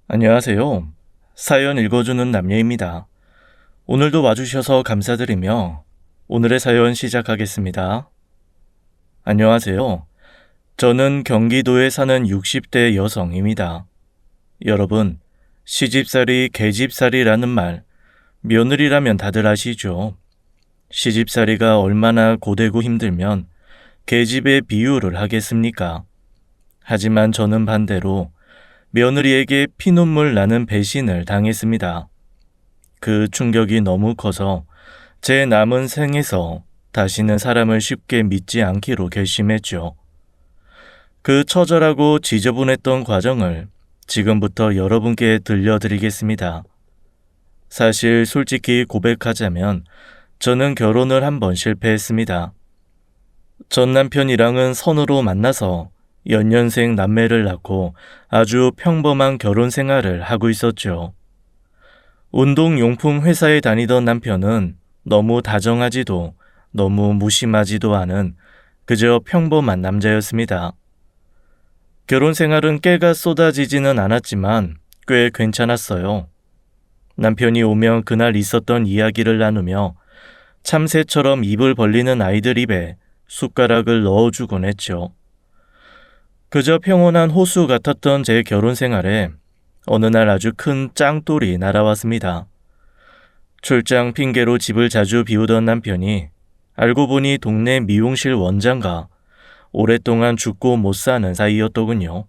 안녕하세요. 사연 읽어주는 남녀입니다. 오늘도 와주셔서 감사드리며 오늘의 사연 시작하겠습니다. 안녕하세요. 저는 경기도에 사는 60대 여성입니다. 여러분, 시집살이, 계집살이라는 말, 며느리라면 다들 아시죠? 시집살이가 얼마나 고되고 힘들면 계집의 비유를 하겠습니까? 하지만 저는 반대로 며느리에게 피눈물 나는 배신을 당했습니다. 그 충격이 너무 커서 제 남은 생에서 다시는 사람을 쉽게 믿지 않기로 결심했죠. 그 처절하고 지저분했던 과정을 지금부터 여러분께 들려드리겠습니다. 사실 솔직히 고백하자면 저는 결혼을 한 번 실패했습니다. 전 남편이랑은 선으로 만나서 연년생 남매를 낳고 아주 평범한 결혼 생활을 하고 있었죠. 운동용품 회사에 다니던 남편은 너무 다정하지도 너무 무심하지도 않은 그저 평범한 남자였습니다. 결혼 생활은 깨가 쏟아지지는 않았지만 꽤 괜찮았어요. 남편이 오면 그날 있었던 이야기를 나누며 참새처럼 입을 벌리는 아이들 입에 숟가락을 넣어주곤 했죠. 그저 평온한 호수 같았던 제 결혼 생활에 어느 날 아주 큰 짱돌이 날아왔습니다. 출장 핑계로 집을 자주 비우던 남편이 알고 보니 동네 미용실 원장과 오랫동안 죽고 못 사는 사이였더군요.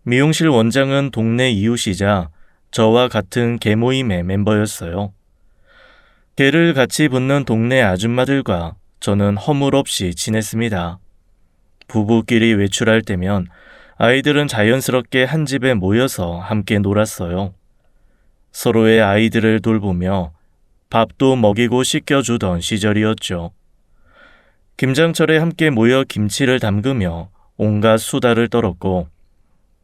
미용실 원장은 동네 이웃이자 저와 같은 개모임의 멤버였어요. 개를 같이 붙는 동네 아줌마들과 저는 허물없이 지냈습니다. 부부끼리 외출할 때면 아이들은 자연스럽게 한 집에 모여서 함께 놀았어요. 서로의 아이들을 돌보며 밥도 먹이고 씻겨주던 시절이었죠. 김장철에 함께 모여 김치를 담그며 온갖 수다를 떨었고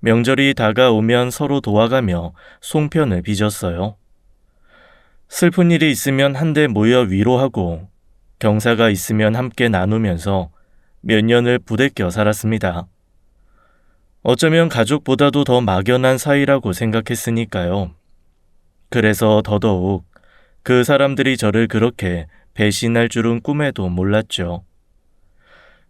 명절이 다가오면 서로 도와가며 송편을 빚었어요. 슬픈 일이 있으면 한데 모여 위로하고 경사가 있으면 함께 나누면서 몇 년을 부대껴 살았습니다. 어쩌면 가족보다도 더 막연한 사이라고 생각했으니까요. 그래서 더더욱 그 사람들이 저를 그렇게 배신할 줄은 꿈에도 몰랐죠.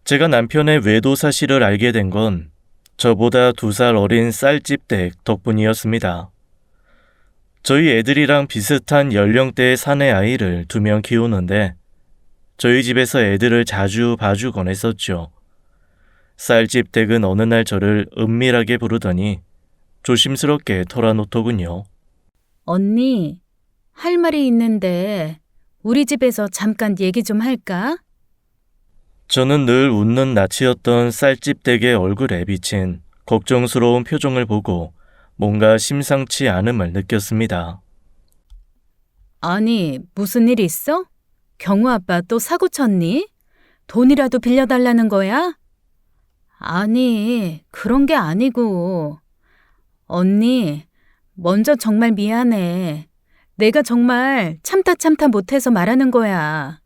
제가 남편의 외도 사실을 알게 된 건 저보다 2살 어린 쌀집댁 덕분이었습니다. 저희 애들이랑 비슷한 연령대의 사내 아이를 2명 키우는데 저희 집에서 애들을 자주 봐주곤 했었죠. 쌀집 댁은 어느 날 저를 은밀하게 부르더니 조심스럽게 털어놓더군요. 언니, 할 말이 있는데 우리 집에서 잠깐 얘기 좀 할까? 저는 늘 웃는 낯이었던 쌀집 댁의 얼굴에 비친 걱정스러운 표정을 보고 뭔가 심상치 않음을 느꼈습니다. 아니, 무슨 일 있어? 경우 아빠 또 사고 쳤니? 돈이라도 빌려달라는 거야? 아니, 그런 게 아니고. 언니, 먼저 정말 미안해. 내가 정말 참다 못해서 말하는 거야.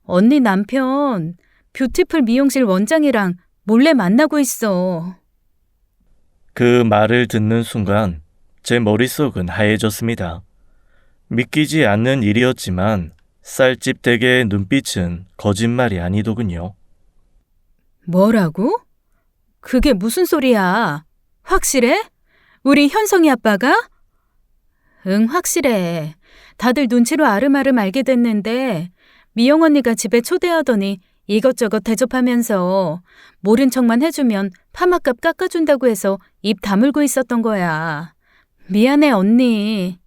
언니 남편 뷰티풀 미용실 원장이랑 몰래 만나고 있어. 그 말을 듣는 순간 제 머릿속은 하얘졌습니다. 믿기지 않는 일이었지만 쌀집 댁의 눈빛은 거짓말이 아니더군요. 뭐라고? 그게 무슨 소리야? 확실해? 우리 현성이 아빠가? 응, 확실해. 다들 눈치로 아름아름 알게 됐는데 미영 언니가 집에 초대하더니 이것저것 대접하면서 모른 척만 해주면 파마값 깎아준다고 해서 입 다물고 있었던 거야. 미안해, 언니.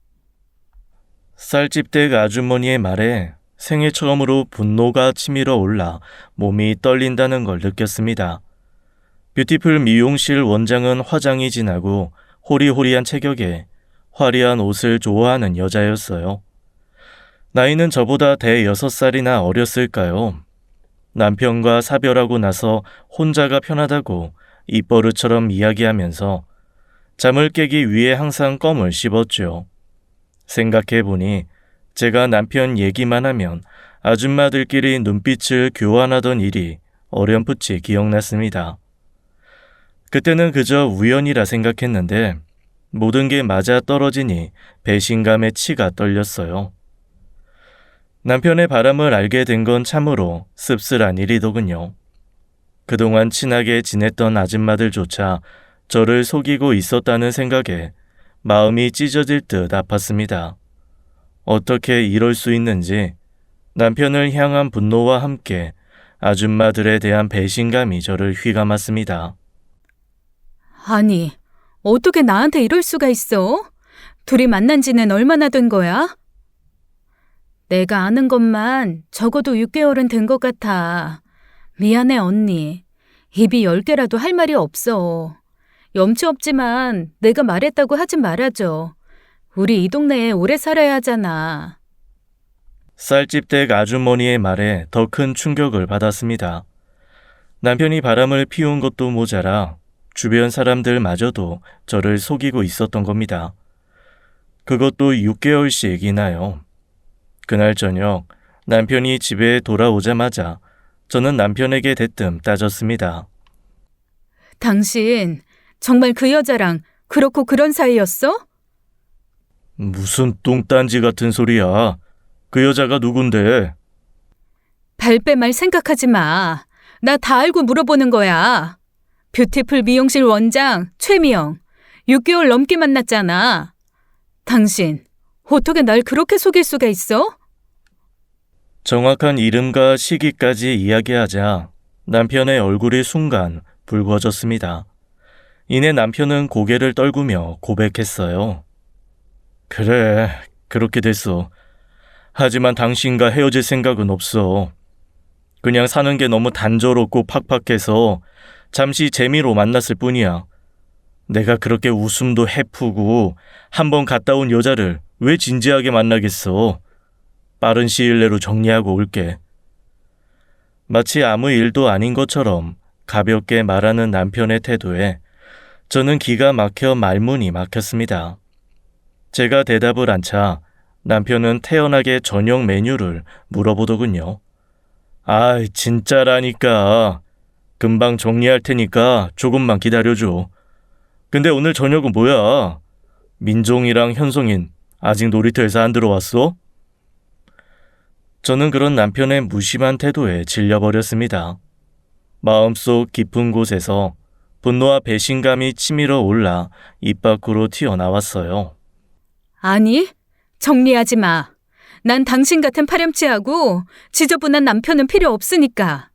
쌀집댁 아주머니의 말에 생애 처음으로 분노가 치밀어 올라 몸이 떨린다는 걸 느꼈습니다. 뷰티풀 미용실 원장은 화장이 진하고 호리호리한 체격에 화려한 옷을 좋아하는 여자였어요. 나이는 저보다 대 6살이나 어렸을까요? 남편과 사별하고 나서 혼자가 편하다고 입버릇처럼 이야기하면서 잠을 깨기 위해 항상 껌을 씹었죠. 생각해보니 제가 남편 얘기만 하면 아줌마들끼리 눈빛을 교환하던 일이 어렴풋이 기억났습니다. 그때는 그저 우연이라 생각했는데 모든 게 맞아 떨어지니 배신감에 치가 떨렸어요. 남편의 바람을 알게 된 건 참으로 씁쓸한 일이더군요. 그동안 친하게 지냈던 아줌마들조차 저를 속이고 있었다는 생각에 마음이 찢어질 듯 아팠습니다. 어떻게 이럴 수 있는지 남편을 향한 분노와 함께 아줌마들에 대한 배신감이 저를 휘감았습니다. 아니, 어떻게 나한테 이럴 수가 있어? 둘이 만난 지는 얼마나 된 거야? 내가 아는 것만 적어도 6개월은 된 것 같아. 미안해, 언니. 입이 10개라도 할 말이 없어. 염치 없지만 내가 말했다고 하지 말아줘. 우리 이 동네에 오래 살아야 하잖아. 쌀집댁 아주머니의 말에 더 큰 충격을 받았습니다. 남편이 바람을 피운 것도 모자라 주변 사람들마저도 저를 속이고 있었던 겁니다. 그것도 6개월씩이나요. 그날 저녁 남편이 집에 돌아오자마자 저는 남편에게 대뜸 따졌습니다. 당신 정말 그 여자랑 그렇고 그런 사이였어? 무슨 똥딴지 같은 소리야. 그 여자가 누군데? 발뺌할 생각하지 마. 나 다 알고 물어보는 거야. 뷰티풀 미용실 원장 최미영. 6개월 넘게 만났잖아. 당신 어떻게 날 그렇게 속일 수가 있어? 정확한 이름과 시기까지 이야기하자 남편의 얼굴이 순간 붉어졌습니다. 이내 남편은 고개를 떨구며 고백했어요. 그래, 그렇게 됐어. 하지만 당신과 헤어질 생각은 없어. 그냥 사는 게 너무 단조롭고 팍팍해서 잠시 재미로 만났을 뿐이야. 내가 그렇게 웃음도 해프고 한번 갔다 온 여자를 왜 진지하게 만나겠어. 빠른 시일 내로 정리하고 올게. 마치 아무 일도 아닌 것처럼 가볍게 말하는 남편의 태도에 저는 기가 막혀 말문이 막혔습니다. 제가 대답을 안차 남편은 태연하게 저녁 메뉴를 물어보더군요. 아, 진짜라니까. 금방 정리할 테니까 조금만 기다려줘. 근데 오늘 저녁은 뭐야? 민종이랑 현송인 아직 놀이터에서 안 들어왔어? 저는 그런 남편의 무심한 태도에 질려버렸습니다. 마음속 깊은 곳에서 분노와 배신감이 치밀어 올라 입 밖으로 튀어나왔어요. 아니, 정리하지 마. 난 당신 같은 파렴치하고 지저분한 남편은 필요 없으니까.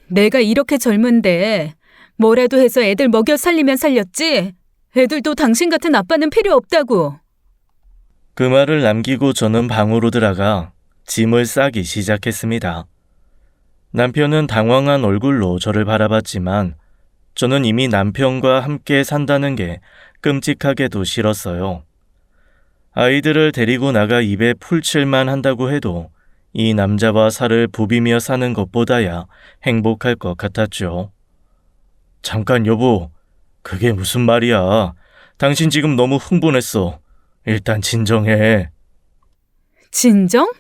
내가 이렇게 젊은데 뭐라도 해서 애들 먹여 살리면 살렸지. 애들도 당신 같은 아빠는 필요 없다고. 그 말을 남기고 저는 방으로 들어가 짐을 싸기 시작했습니다. 남편은 당황한 얼굴로 저를 바라봤지만 저는 이미 남편과 함께 산다는 게 끔찍하게도 싫었어요. 아이들을 데리고 나가 입에 풀칠만 한다고 해도 이 남자와 살을 부비며 사는 것보다야 행복할 것 같았죠. 잠깐 여보, 그게 무슨 말이야. 당신 지금 너무 흥분했어. 일단 진정해. 진정?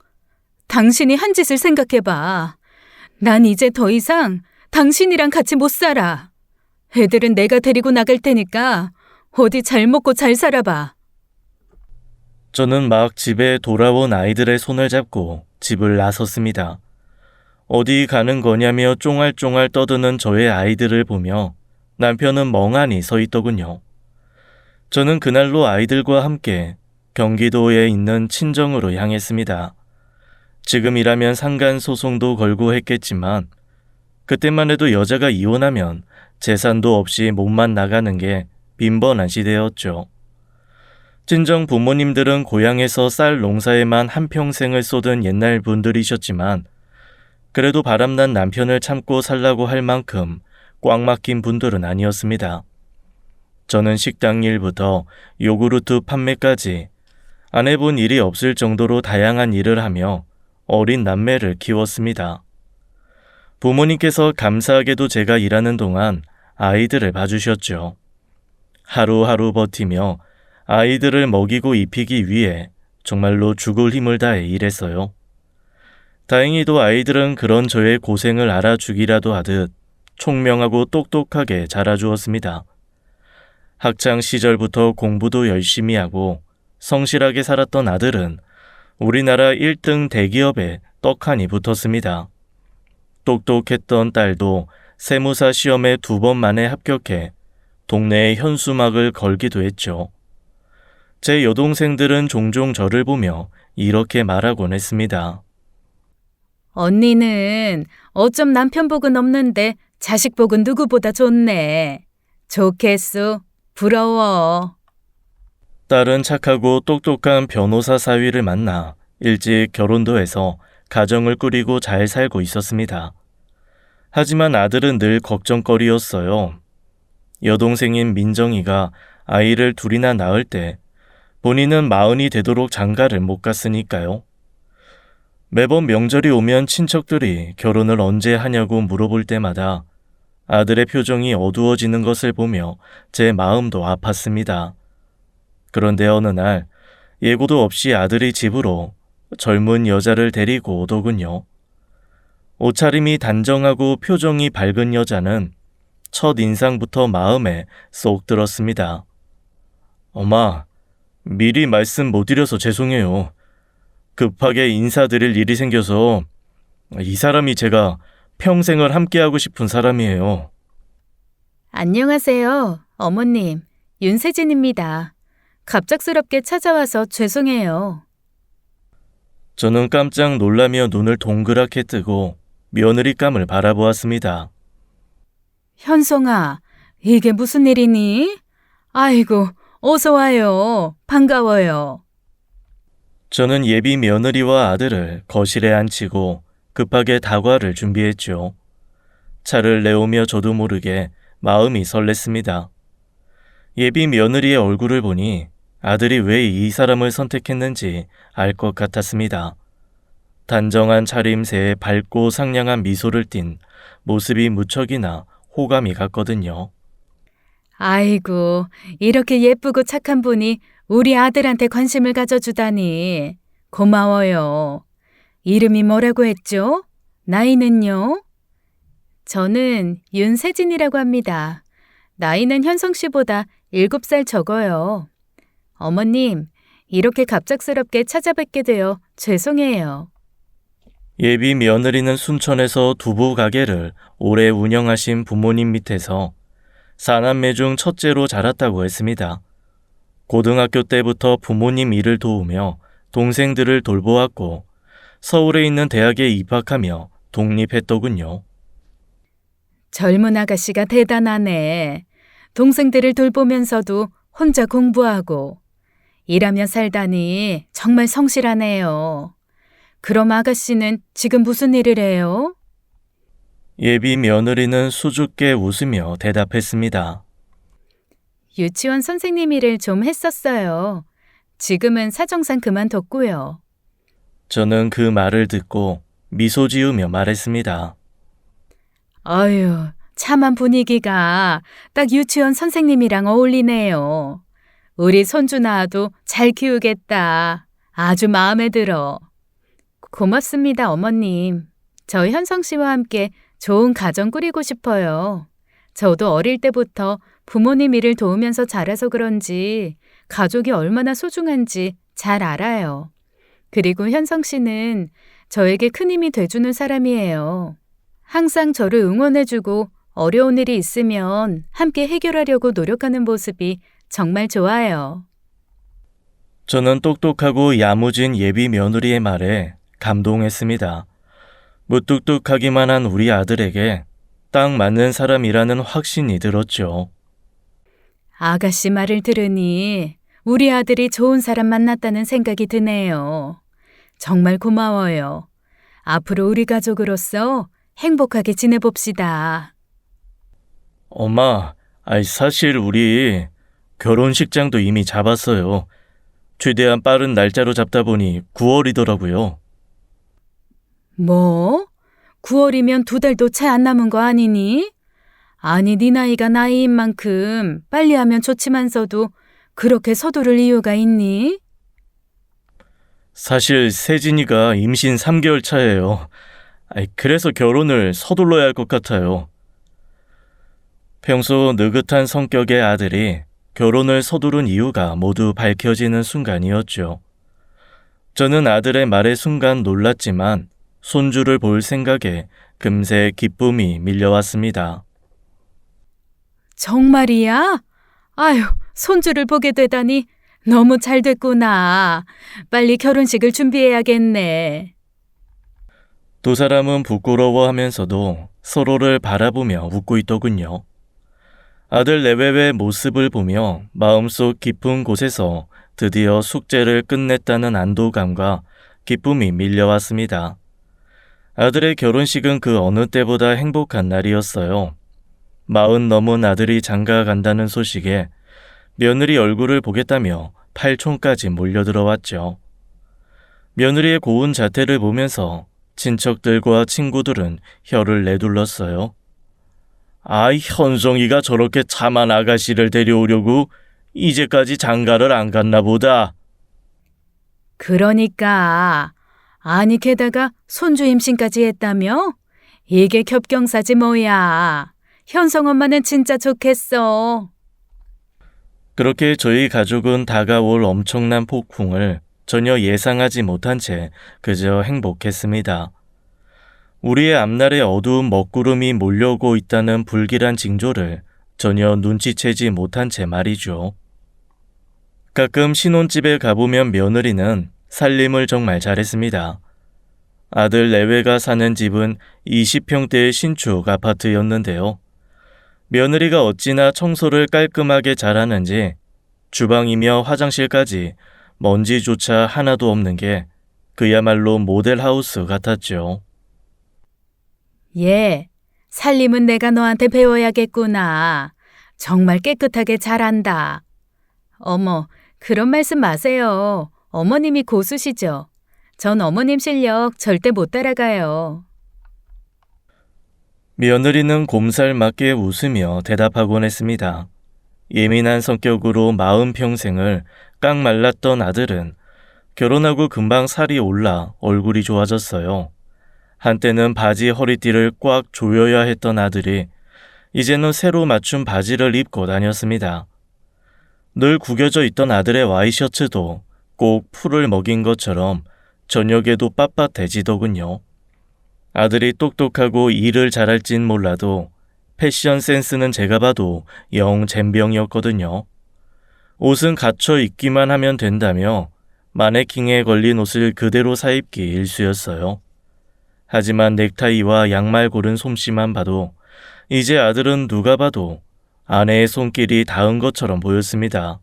당신이 한 짓을 생각해봐. 난 이제 더 이상 당신이랑 같이 못 살아. 애들은 내가 데리고 나갈 테니까 어디 잘 먹고 잘 살아봐. 저는 막 집에 돌아온 아이들의 손을 잡고 집을 나섰습니다. 어디 가는 거냐며 쫑알쫑알 떠드는 저의 아이들을 보며 남편은 멍하니 서 있더군요. 저는 그날로 아이들과 함께 경기도에 있는 친정으로 향했습니다. 지금이라면 상간소송도 걸고 했겠지만 그때만 해도 여자가 이혼하면 재산도 없이 몸만 나가는 게 빈번한 시대였죠. 친정 부모님들은 고향에서 쌀 농사에만 한평생을 쏟은 옛날 분들이셨지만 그래도 바람난 남편을 참고 살라고 할 만큼 꽉 막힌 분들은 아니었습니다. 저는 식당 일부터 요구르트 판매까지 안 해본 일이 없을 정도로 다양한 일을 하며 어린 남매를 키웠습니다. 부모님께서 감사하게도 제가 일하는 동안 아이들을 봐주셨죠. 하루하루 버티며 아이들을 먹이고 입히기 위해 정말로 죽을 힘을 다해 일했어요. 다행히도 아이들은 그런 저의 고생을 알아주기라도 하듯 총명하고 똑똑하게 자라주었습니다. 학창 시절부터 공부도 열심히 하고 성실하게 살았던 아들은 우리나라 1등 대기업에 떡하니 붙었습니다. 똑똑했던 딸도 세무사 시험에 2번 만에 합격해 동네에 현수막을 걸기도 했죠. 제 여동생들은 종종 저를 보며 이렇게 말하곤 했습니다. 언니는 어쩜 남편 복은 없는데 자식 복은 누구보다 좋네. 좋겠소. 부러워. 딸은 착하고 똑똑한 변호사 사위를 만나 일찍 결혼도 해서 가정을 꾸리고 잘 살고 있었습니다. 하지만 아들은 늘 걱정거리였어요. 여동생인 민정이가 아이를 둘이나 낳을 때 본인은 40이 되도록 장가를 못 갔으니까요. 매번 명절이 오면 친척들이 결혼을 언제 하냐고 물어볼 때마다 아들의 표정이 어두워지는 것을 보며 제 마음도 아팠습니다. 그런데 어느 날 예고도 없이 아들이 집으로 젊은 여자를 데리고 오더군요. 옷차림이 단정하고 표정이 밝은 여자는 첫 인상부터 마음에 쏙 들었습니다. 엄마, 미리 말씀 못 드려서 죄송해요. 급하게 인사드릴 일이 생겨서 이 사람이 제가 평생을 함께하고 싶은 사람이에요. 안녕하세요. 어머님, 윤세진입니다. 갑작스럽게 찾아와서 죄송해요. 저는 깜짝 놀라며 눈을 동그랗게 뜨고 며느리감을 바라보았습니다. 현송아, 이게 무슨 일이니? 아이고, 어서 와요. 반가워요. 저는 예비 며느리와 아들을 거실에 앉히고 급하게 다과를 준비했죠. 차를 내오며 저도 모르게 마음이 설렜습니다. 예비 며느리의 얼굴을 보니 아들이 왜 이 사람을 선택했는지 알 것 같았습니다. 단정한 차림새에 밝고 상냥한 미소를 띤 모습이 무척이나 호감이 갔거든요. 아이고, 이렇게 예쁘고 착한 분이 우리 아들한테 관심을 가져주다니. 고마워요. 이름이 뭐라고 했죠? 나이는요? 저는 윤세진이라고 합니다. 나이는 현성 씨보다 7살 적어요. 어머님, 이렇게 갑작스럽게 찾아뵙게 되어 죄송해요. 예비 며느리는 순천에서 두부 가게를 오래 운영하신 부모님 밑에서 4남매 중 첫째로 자랐다고 했습니다. 고등학교 때부터 부모님 일을 도우며 동생들을 돌보았고 서울에 있는 대학에 입학하며 독립했더군요. 젊은 아가씨가 대단하네. 동생들을 돌보면서도 혼자 공부하고 일하며 살다니 정말 성실하네요. 그럼 아가씨는 지금 무슨 일을 해요? 예비 며느리는 수줍게 웃으며 대답했습니다. 유치원 선생님 일을 좀 했었어요. 지금은 사정상 그만뒀고요. 저는 그 말을 듣고 미소 지으며 말했습니다. 아유, 참한 분위기가 딱 유치원 선생님이랑 어울리네요. 우리 손주 낳아도 잘 키우겠다. 아주 마음에 들어. 고맙습니다, 어머님. 저 현성 씨와 함께 좋은 가정 꾸리고 싶어요. 저도 어릴 때부터 부모님 일을 도우면서 자라서 그런지 가족이 얼마나 소중한지 잘 알아요. 그리고 현성 씨는 저에게 큰 힘이 돼주는 사람이에요. 항상 저를 응원해주고 어려운 일이 있으면 함께 해결하려고 노력하는 모습이 정말 좋아요. 저는 똑똑하고 야무진 예비 며느리의 말에 감동했습니다. 무뚝뚝하기만 한 우리 아들에게 딱 맞는 사람이라는 확신이 들었죠. 아가씨 말을 들으니 우리 아들이 좋은 사람 만났다는 생각이 드네요. 정말 고마워요. 앞으로 우리 가족으로서 행복하게 지내봅시다. 엄마, 사실 우리 결혼식장도 이미 잡았어요. 최대한 빠른 날짜로 잡다 보니 9월이더라고요. 뭐? 9월이면 2달도 채 안 남은 거 아니니? 아니, 네 나이가 나이인 만큼 빨리 하면 좋지만서도 그렇게 서두를 이유가 있니? 사실 세진이가 임신 3개월 차예요. 그래서 결혼을 서둘러야 할 것 같아요. 평소 느긋한 성격의 아들이 결혼을 서두른 이유가 모두 밝혀지는 순간이었죠. 저는 아들의 말에 순간 놀랐지만 손주를 볼 생각에 금세 기쁨이 밀려왔습니다. 정말이야? 아유, 손주를 보게 되다니 너무 잘 됐구나. 빨리 결혼식을 준비해야겠네. 두 사람은 부끄러워하면서도 서로를 바라보며 웃고 있더군요. 아들 내외의 모습을 보며 마음속 깊은 곳에서 드디어 숙제를 끝냈다는 안도감과 기쁨이 밀려왔습니다. 아들의 결혼식은 그 어느 때보다 행복한 날이었어요. 40 넘은 아들이 장가 간다는 소식에 며느리 얼굴을 보겠다며 팔촌까지 몰려들어왔죠. 며느리의 고운 자태를 보면서 친척들과 친구들은 혀를 내둘렀어요. 아이, 현송이가 저렇게 참한 아가씨를 데려오려고 이제까지 장가를 안 갔나 보다. 그러니까. 아니, 게다가 손주 임신까지 했다며? 이게 겹경사지 뭐야. 현성 엄마는 진짜 좋겠어. 그렇게 저희 가족은 다가올 엄청난 폭풍을 전혀 예상하지 못한 채 그저 행복했습니다. 우리의 앞날에 어두운 먹구름이 몰려오고 있다는 불길한 징조를 전혀 눈치채지 못한 채 말이죠. 가끔 신혼집에 가보면 며느리는 살림을 정말 잘했습니다. 아들 내외가 사는 집은 20평대의 신축 아파트였는데요. 며느리가 어찌나 청소를 깔끔하게 잘하는지 주방이며 화장실까지 먼지조차 하나도 없는 게 그야말로 모델하우스 같았죠. 예, 살림은 내가 너한테 배워야겠구나. 정말 깨끗하게 잘한다. 어머, 그런 말씀 마세요. 어머님이 고수시죠. 전 어머님 실력 절대 못 따라가요. 며느리는 곰살맞게 웃으며 대답하곤 했습니다. 예민한 성격으로 40평생을 깡 말랐던 아들은 결혼하고 금방 살이 올라 얼굴이 좋아졌어요. 한때는 바지 허리띠를 꽉 조여야 했던 아들이 이제는 새로 맞춘 바지를 입고 다녔습니다. 늘 구겨져 있던 아들의 와이셔츠도 꼭 풀을 먹인 것처럼 저녁에도 빳빳해지더군요. 아들이 똑똑하고 일을 잘할진 몰라도 패션 센스는 제가 봐도 영 젬병이었거든요. 옷은 갖춰 입기만 하면 된다며 마네킹에 걸린 옷을 그대로 사입기 일쑤였어요. 하지만 넥타이와 양말 고른 솜씨만 봐도 이제 아들은 누가 봐도 아내의 손길이 닿은 것처럼 보였습니다.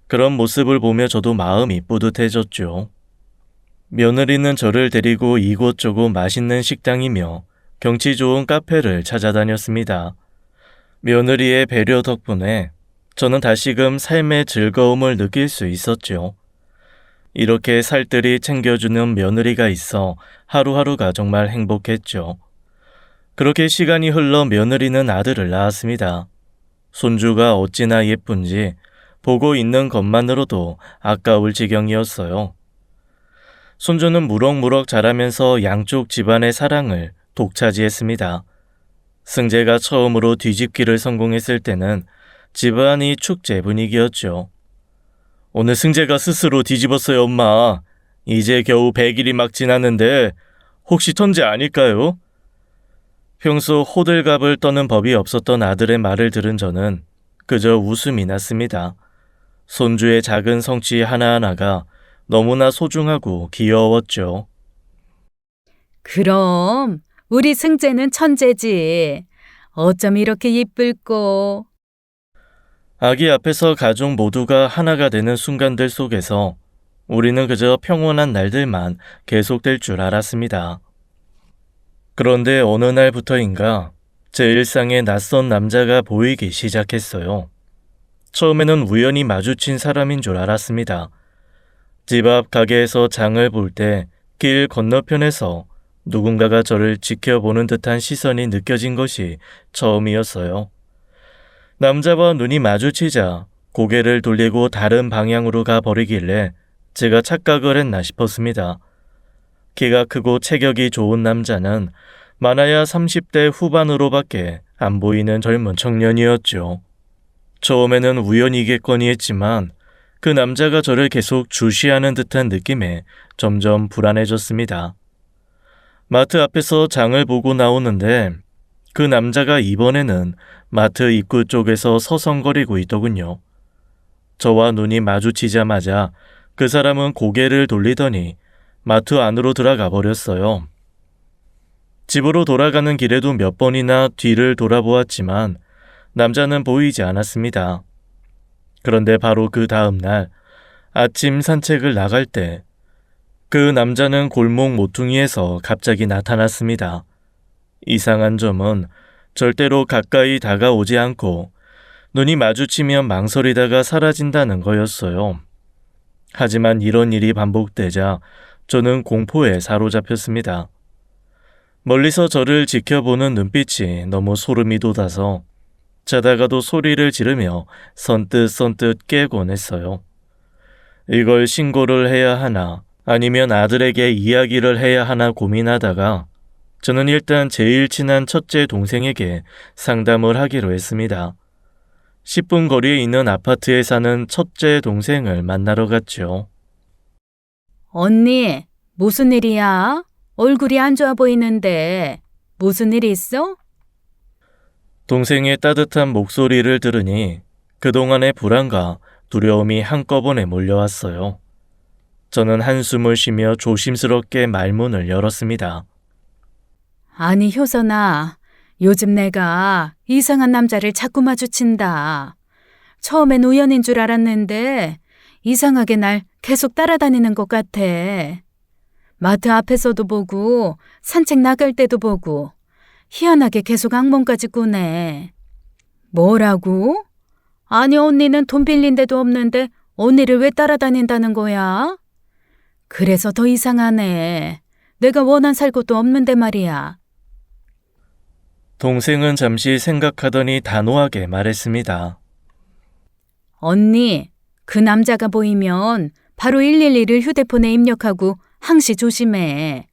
그런 모습을 보며 저도 마음이 뿌듯해졌죠. 며느리는 저를 데리고 이곳저곳 맛있는 식당이며 경치 좋은 카페를 찾아다녔습니다. 며느리의 배려 덕분에 저는 다시금 삶의 즐거움을 느낄 수 있었죠. 이렇게 살뜰히 챙겨주는 며느리가 있어 하루하루가 정말 행복했죠. 그렇게 시간이 흘러 며느리는 아들을 낳았습니다. 손주가 어찌나 예쁜지 보고 있는 것만으로도 아까울 지경이었어요. 손주는 무럭무럭 자라면서 양쪽 집안의 사랑을 독차지했습니다. 승재가 처음으로 뒤집기를 성공했을 때는 집안이 축제 분위기였죠. 오늘 승재가 스스로 뒤집었어요, 엄마. 이제 겨우 100일이 막 지났는데 혹시 천재 아닐까요? 평소 호들갑을 떠는 법이 없었던 아들의 말을 들은 저는 그저 웃음이 났습니다. 손주의 작은 성취 하나하나가 너무나 소중하고 귀여웠죠. 그럼 우리 승재는 천재지. 어쩜 이렇게 이쁠꼬. 아기 앞에서 가족 모두가 하나가 되는 순간들 속에서 우리는 그저 평온한 날들만 계속될 줄 알았습니다. 그런데 어느 날부터인가 제 일상에 낯선 남자가 보이기 시작했어요. 처음에는 우연히 마주친 사람인 줄 알았습니다. 집 앞 가게에서 장을 볼 때 길 건너편에서 누군가가 저를 지켜보는 듯한 시선이 느껴진 것이 처음이었어요. 남자와 눈이 마주치자 고개를 돌리고 다른 방향으로 가버리길래 제가 착각을 했나 싶었습니다. 키가 크고 체격이 좋은 남자는 많아야 30대 후반으로밖에 안 보이는 젊은 청년이었죠. 처음에는 우연이겠거니 했지만 그 남자가 저를 계속 주시하는 듯한 느낌에 점점 불안해졌습니다. 마트 앞에서 장을 보고 나오는데 그 남자가 이번에는 마트 입구 쪽에서 서성거리고 있더군요. 저와 눈이 마주치자마자 그 사람은 고개를 돌리더니 마트 안으로 들어가 버렸어요. 집으로 돌아가는 길에도 몇 번이나 뒤를 돌아보았지만 남자는 보이지 않았습니다. 그런데 바로 그 다음 날 아침 산책을 나갈 때 그 남자는 골목 모퉁이에서 갑자기 나타났습니다. 이상한 점은 절대로 가까이 다가오지 않고 눈이 마주치면 망설이다가 사라진다는 거였어요. 하지만 이런 일이 반복되자 저는 공포에 사로잡혔습니다. 멀리서 저를 지켜보는 눈빛이 너무 소름이 돋아서 자다가도 소리를 지르며 선뜻 깨곤 했어요. 이걸 신고를 해야 하나 아니면 아들에게 이야기를 해야 하나 고민하다가 저는 일단 제일 친한 첫째 동생에게 상담을 하기로 했습니다. 10분 거리에 있는 아파트에 사는 첫째 동생을 만나러 갔죠. 언니, 무슨 일이야? 얼굴이 안 좋아 보이는데 무슨 일이 있어? 동생의 따뜻한 목소리를 들으니 그동안의 불안과 두려움이 한꺼번에 몰려왔어요. 저는 한숨을 쉬며 조심스럽게 말문을 열었습니다. 아니, 효선아. 요즘 내가 이상한 남자를 자꾸 마주친다. 처음엔 우연인 줄 알았는데 이상하게 날 계속 따라다니는 것 같아. 마트 앞에서도 보고 산책 나갈 때도 보고 희한하게 계속 악몽까지 꾸네. 뭐라고? 아니, 언니는 돈 빌린 데도 없는데 언니를 왜 따라다닌다는 거야? 그래서 더 이상하네. 내가 원한 살 곳도 없는데 말이야. 동생은 잠시 생각하더니 단호하게 말했습니다. 언니, 그 남자가 보이면 바로 112를 휴대폰에 입력하고 항시 조심해.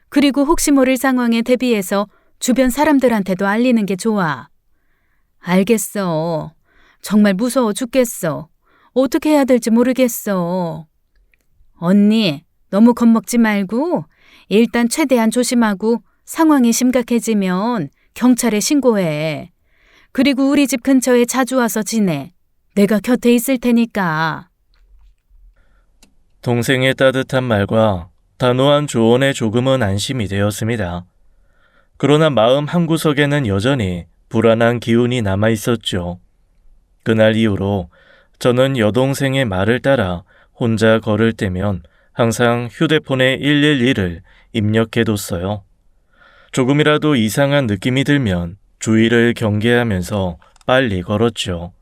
그리고 혹시 모를 상황에 대비해서 주변 사람들한테도 알리는 게 좋아. 알겠어. 정말 무서워 죽겠어. 어떻게 해야 될지 모르겠어. 언니, 너무 겁먹지 말고 일단 최대한 조심하고 상황이 심각해지면 경찰에 신고해. 그리고 우리 집 근처에 자주 와서 지내. 내가 곁에 있을 테니까. 동생의 따뜻한 말과 단호한 조언에 조금은 안심이 되었습니다. 그러나 마음 한구석에는 여전히 불안한 기운이 남아 있었죠. 그날 이후로 저는 여동생의 말을 따라 혼자 걸을 때면 항상 휴대폰에 112를 입력해뒀어요. 조금이라도 이상한 느낌이 들면 주의를 경계하면서 빨리 걸었죠.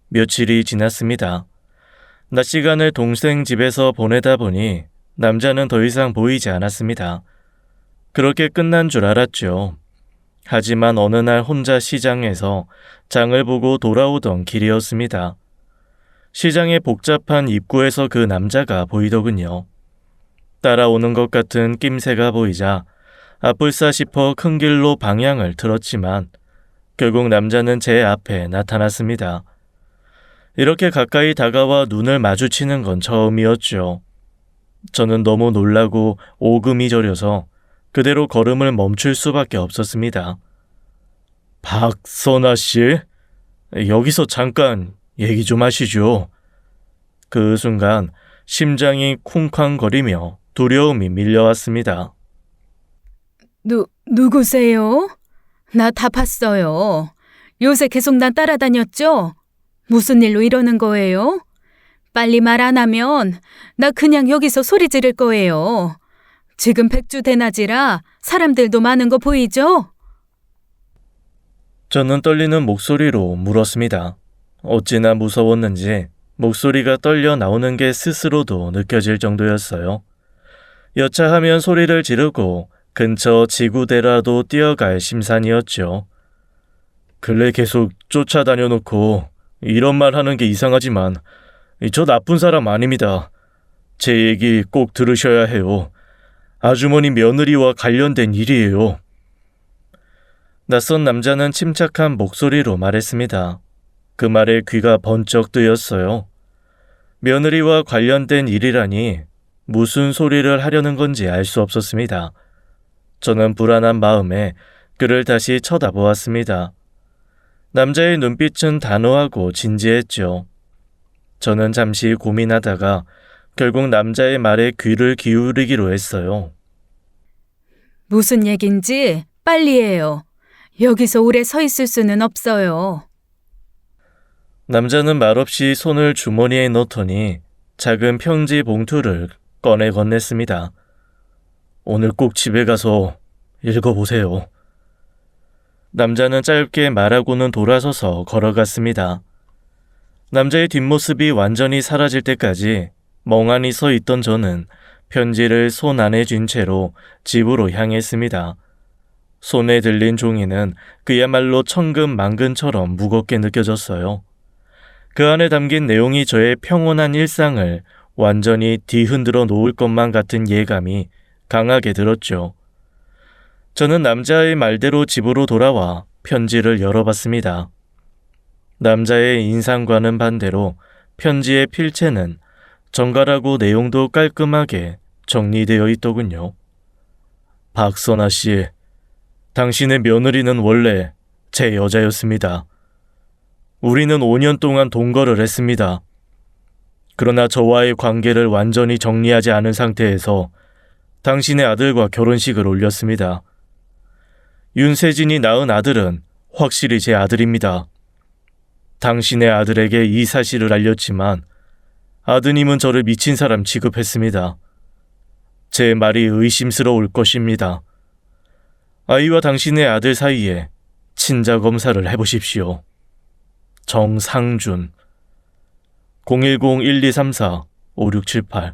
며칠이 지났습니다. 낮 시간을 동생 집에서 보내다 보니 남자는 더 이상 보이지 않았습니다. 그렇게 끝난 줄 알았죠. 하지만 어느 날 혼자 시장에서 장을 보고 돌아오던 길이었습니다. 시장의 복잡한 입구에서 그 남자가 보이더군요. 따라오는 것 같은 낌새가 보이자 아플싸 싶어 큰 길로 방향을 틀었지만 결국 남자는 제 앞에 나타났습니다. 이렇게 가까이 다가와 눈을 마주치는 건 처음이었죠. 저는 너무 놀라고 오금이 저려서 그대로 걸음을 멈출 수밖에 없었습니다. 박선아 씨, 여기서 잠깐 얘기 좀 하시죠. 그 순간 심장이 쿵쾅거리며 두려움이 밀려왔습니다. 누구세요? 나 다 봤어요. 요새 계속 나 따라다녔죠? 무슨 일로 이러는 거예요? 빨리 말 안 하면 나 그냥 여기서 소리 지를 거예요. 지금 백주대낮이라 사람들도 많은 거 보이죠? 저는 떨리는 목소리로 물었습니다. 어찌나 무서웠는지 목소리가 떨려 나오는 게 스스로도 느껴질 정도였어요. 여차하면 소리를 지르고 근처 지구대라도 뛰어갈 심산이었죠. 근래 계속 쫓아다녀 놓고 이런 말 하는 게 이상하지만 저 나쁜 사람 아닙니다. 제 얘기 꼭 들으셔야 해요. 아주머니 며느리와 관련된 일이에요. 낯선 남자는 침착한 목소리로 말했습니다. 그 말에 귀가 번쩍 뜨였어요. 며느리와 관련된 일이라니 무슨 소리를 하려는 건지 알 수 없었습니다. 저는 불안한 마음에 그를 다시 쳐다보았습니다. 남자의 눈빛은 단호하고 진지했죠. 저는 잠시 고민하다가 결국 남자의 말에 귀를 기울이기로 했어요. 무슨 얘긴지 빨리 해요. 여기서 오래 서 있을 수는 없어요. 남자는 말없이 손을 주머니에 넣더니 작은 편지 봉투를 꺼내 건넸습니다. 오늘 꼭 집에 가서 읽어보세요. 남자는 짧게 말하고는 돌아서서 걸어갔습니다. 남자의 뒷모습이 완전히 사라질 때까지 멍하니 서 있던 저는 편지를 손 안에 쥔 채로 집으로 향했습니다. 손에 들린 종이는 그야말로 천근만근처럼 무겁게 느껴졌어요. 그 안에 담긴 내용이 저의 평온한 일상을 완전히 뒤흔들어 놓을 것만 같은 예감이 강하게 들었죠. 저는 남자의 말대로 집으로 돌아와 편지를 열어봤습니다. 남자의 인상과는 반대로 편지의 필체는 정갈하고 내용도 깔끔하게 정리되어 있더군요. 박선아 씨, 당신의 며느리는 원래 제 여자였습니다. 우리는 5년 동안 동거를 했습니다. 그러나 저와의 관계를 완전히 정리하지 않은 상태에서 당신의 아들과 결혼식을 올렸습니다. 윤세진이 낳은 아들은 확실히 제 아들입니다. 당신의 아들에게 이 사실을 알렸지만 아드님은 저를 미친 사람 취급했습니다. 제 말이 의심스러울 것입니다. 아이와 당신의 아들 사이에 친자 검사를 해보십시오. 정상준 010-1234-5678.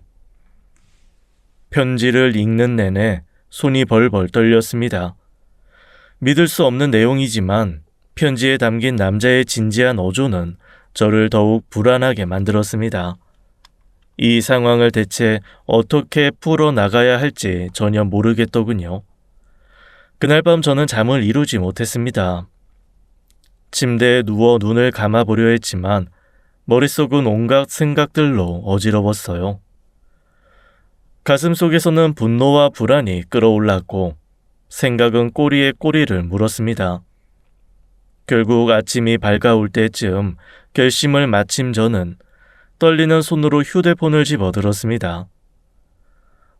편지를 읽는 내내 손이 벌벌 떨렸습니다. 믿을 수 없는 내용이지만 편지에 담긴 남자의 진지한 어조는 저를 더욱 불안하게 만들었습니다. 이 상황을 대체 어떻게 풀어나가야 할지 전혀 모르겠더군요. 그날 밤 저는 잠을 이루지 못했습니다. 침대에 누워 눈을 감아보려 했지만 머릿속은 온갖 생각들로 어지러웠어요. 가슴속에서는 분노와 불안이 끌어올랐고 생각은 꼬리에 꼬리를 물었습니다. 결국 아침이 밝아올 때쯤 결심을 마친 저는 떨리는 손으로 휴대폰을 집어들었습니다.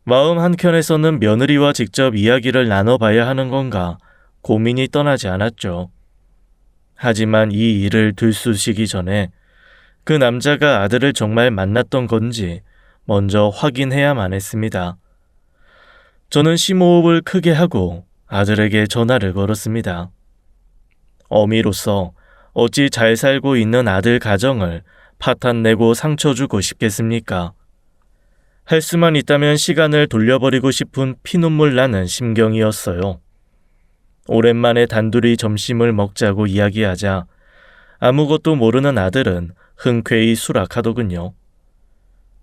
마음 한켠에서는 며느리와 직접 이야기를 나눠봐야 하는 건가 고민이 떠나지 않았죠. 하지만 이 일을 들쑤시기 전에 그 남자가 아들을 정말 만났던 건지 먼저 확인해야만 했습니다. 저는 심호흡을 크게 하고 아들에게 전화를 걸었습니다. 어미로서 어찌 잘 살고 있는 아들 가정을 파탄내고 상처 주고 싶겠습니까? 할 수만 있다면 시간을 돌려버리고 싶은 피눈물 나는 심경이었어요. 오랜만에 단둘이 점심을 먹자고 이야기하자 아무것도 모르는 아들은 흔쾌히 수락하더군요.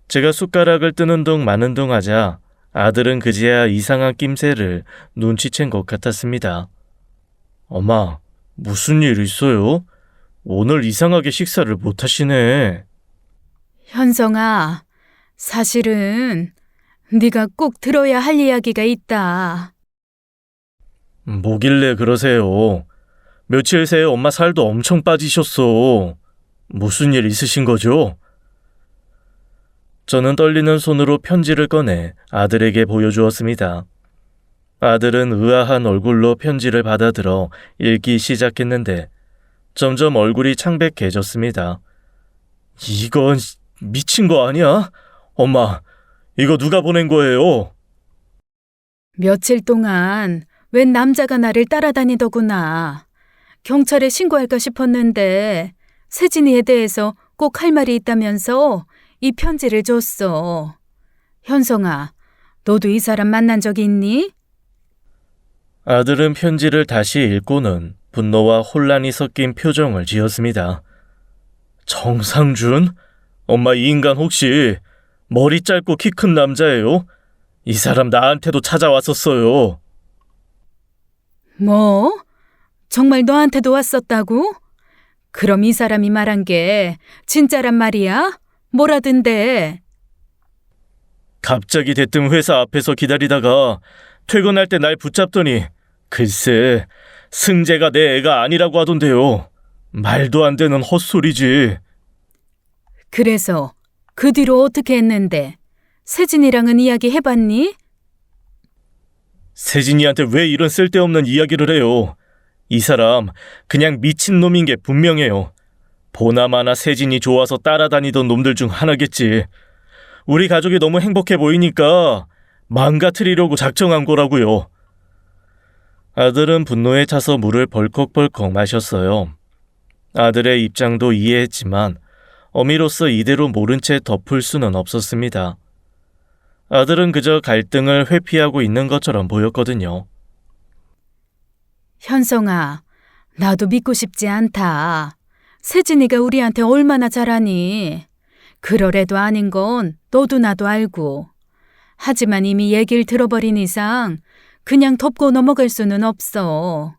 제가 숟가락을 뜨는 둥 마는 둥 하자 아들은 그제야 이상한 낌새를 눈치챈 것 같았습니다. 엄마, 무슨 일 있어요? 오늘 이상하게 식사를 못 하시네. 현성아, 사실은 네가 꼭 들어야 할 이야기가 있다. 뭐길래 그러세요? 며칠 새에 엄마 살도 엄청 빠지셨어. 무슨 일 있으신 거죠? 저는 떨리는 손으로 편지를 꺼내 아들에게 보여주었습니다. 아들은 의아한 얼굴로 편지를 받아들어 읽기 시작했는데 점점 얼굴이 창백해졌습니다. 이건 미친 거 아니야? 엄마, 이거 누가 보낸 거예요? 며칠 동안 웬 남자가 나를 따라다니더구나. 경찰에 신고할까 싶었는데 세진이에 대해서 꼭 할 말이 있다면서 이 편지를 줬어. 현성아, 너도 이 사람 만난 적 있니? 아들은 편지를 다시 읽고는 분노와 혼란이 섞인 표정을 지었습니다. 정상준? 엄마, 이 인간 혹시 머리 짧고 키 큰 남자예요? 이 사람 나한테도 찾아왔었어요. 뭐? 정말 너한테도 왔었다고? 그럼 이 사람이 말한 게 진짜란 말이야? 뭐라던데? 갑자기 대뜸 회사 앞에서 기다리다가 퇴근할 때 날 붙잡더니 글쎄 승재가 내 애가 아니라고 하던데요. 말도 안 되는 헛소리지. 그래서 그 뒤로 어떻게 했는데? 세진이랑은 이야기 해봤니? 세진이한테 왜 이런 쓸데없는 이야기를 해요. 이 사람 그냥 미친놈인 게 분명해요. 보나마나 세진이 좋아서 따라다니던 놈들 중 하나겠지. 우리 가족이 너무 행복해 보이니까 망가뜨리려고 작정한 거라고요. 아들은 분노에 차서 물을 벌컥벌컥 마셨어요. 아들의 입장도 이해했지만 어미로서 이대로 모른 채 덮을 수는 없었습니다. 아들은 그저 갈등을 회피하고 있는 것처럼 보였거든요. 현성아, 나도 믿고 싶지 않다. 세진이가 우리한테 얼마나 잘하니? 그러래도 아닌 건 너도 나도 알고. 하지만 이미 얘기를 들어버린 이상 그냥 덮고 넘어갈 수는 없어.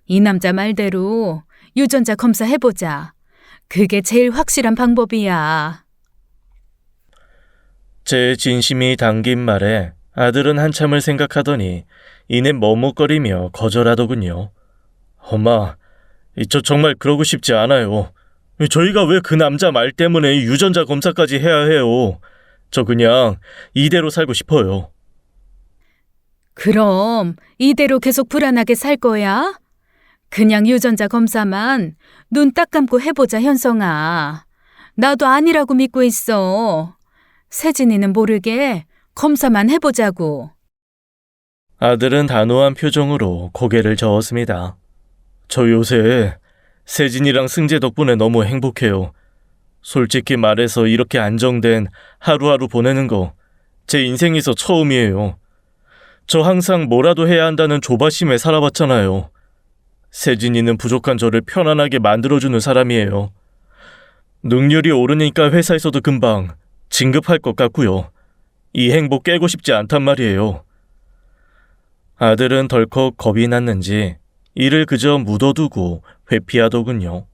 이 남자 말대로 유전자 검사해보자. 그게 제일 확실한 방법이야. 제 진심이 담긴 말에 아들은 한참을 생각하더니 이내 머뭇거리며 거절하더군요. 엄마, 저 정말 그러고 싶지 않아요. 저희가 왜 그 남자 말 때문에 유전자 검사까지 해야 해요. 저 그냥 이대로 살고 싶어요. 그럼 이대로 계속 불안하게 살 거야? 그냥 유전자 검사만 눈 딱 감고 해보자, 현성아. 나도 아니라고 믿고 있어. 세진이는 모르게 검사만 해보자고. 아들은 단호한 표정으로 고개를 저었습니다. 저 요새 세진이랑 승재 덕분에 너무 행복해요. 솔직히 말해서 이렇게 안정된 하루하루 보내는 거 제 인생에서 처음이에요. 저 항상 뭐라도 해야 한다는 조바심에 살아봤잖아요. 세진이는 부족한 저를 편안하게 만들어주는 사람이에요. 능률이 오르니까 회사에서도 금방 진급할 것 같고요. 이 행복 깨고 싶지 않단 말이에요. 아들은 덜컥 겁이 났는지 이를 그저 묻어두고 회피하더군요.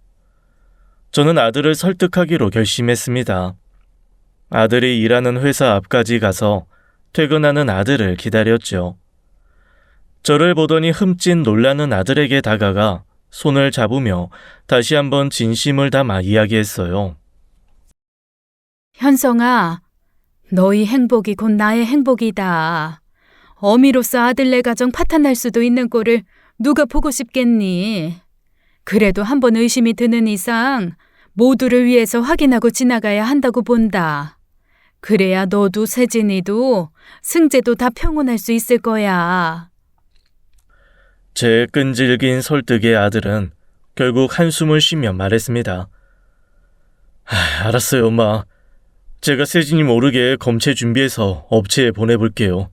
저는 아들을 설득하기로 결심했습니다. 아들이 일하는 회사 앞까지 가서 퇴근하는 아들을 기다렸죠. 저를 보더니 흠칫 놀라는 아들에게 다가가 손을 잡으며 다시 한번 진심을 담아 이야기했어요. 현성아, 너희 행복이 곧 나의 행복이다. 어미로서 아들네 가정 파탄날 수도 있는 꼴을 누가 보고 싶겠니? 그래도 한번 의심이 드는 이상 모두를 위해서 확인하고 지나가야 한다고 본다. 그래야 너도 세진이도 승재도 다 평온할 수 있을 거야. 제 끈질긴 설득에 아들은 결국 한숨을 쉬며 말했습니다. 알았어요, 엄마. 제가 세진이 모르게 검체 준비해서 업체에 보내볼게요.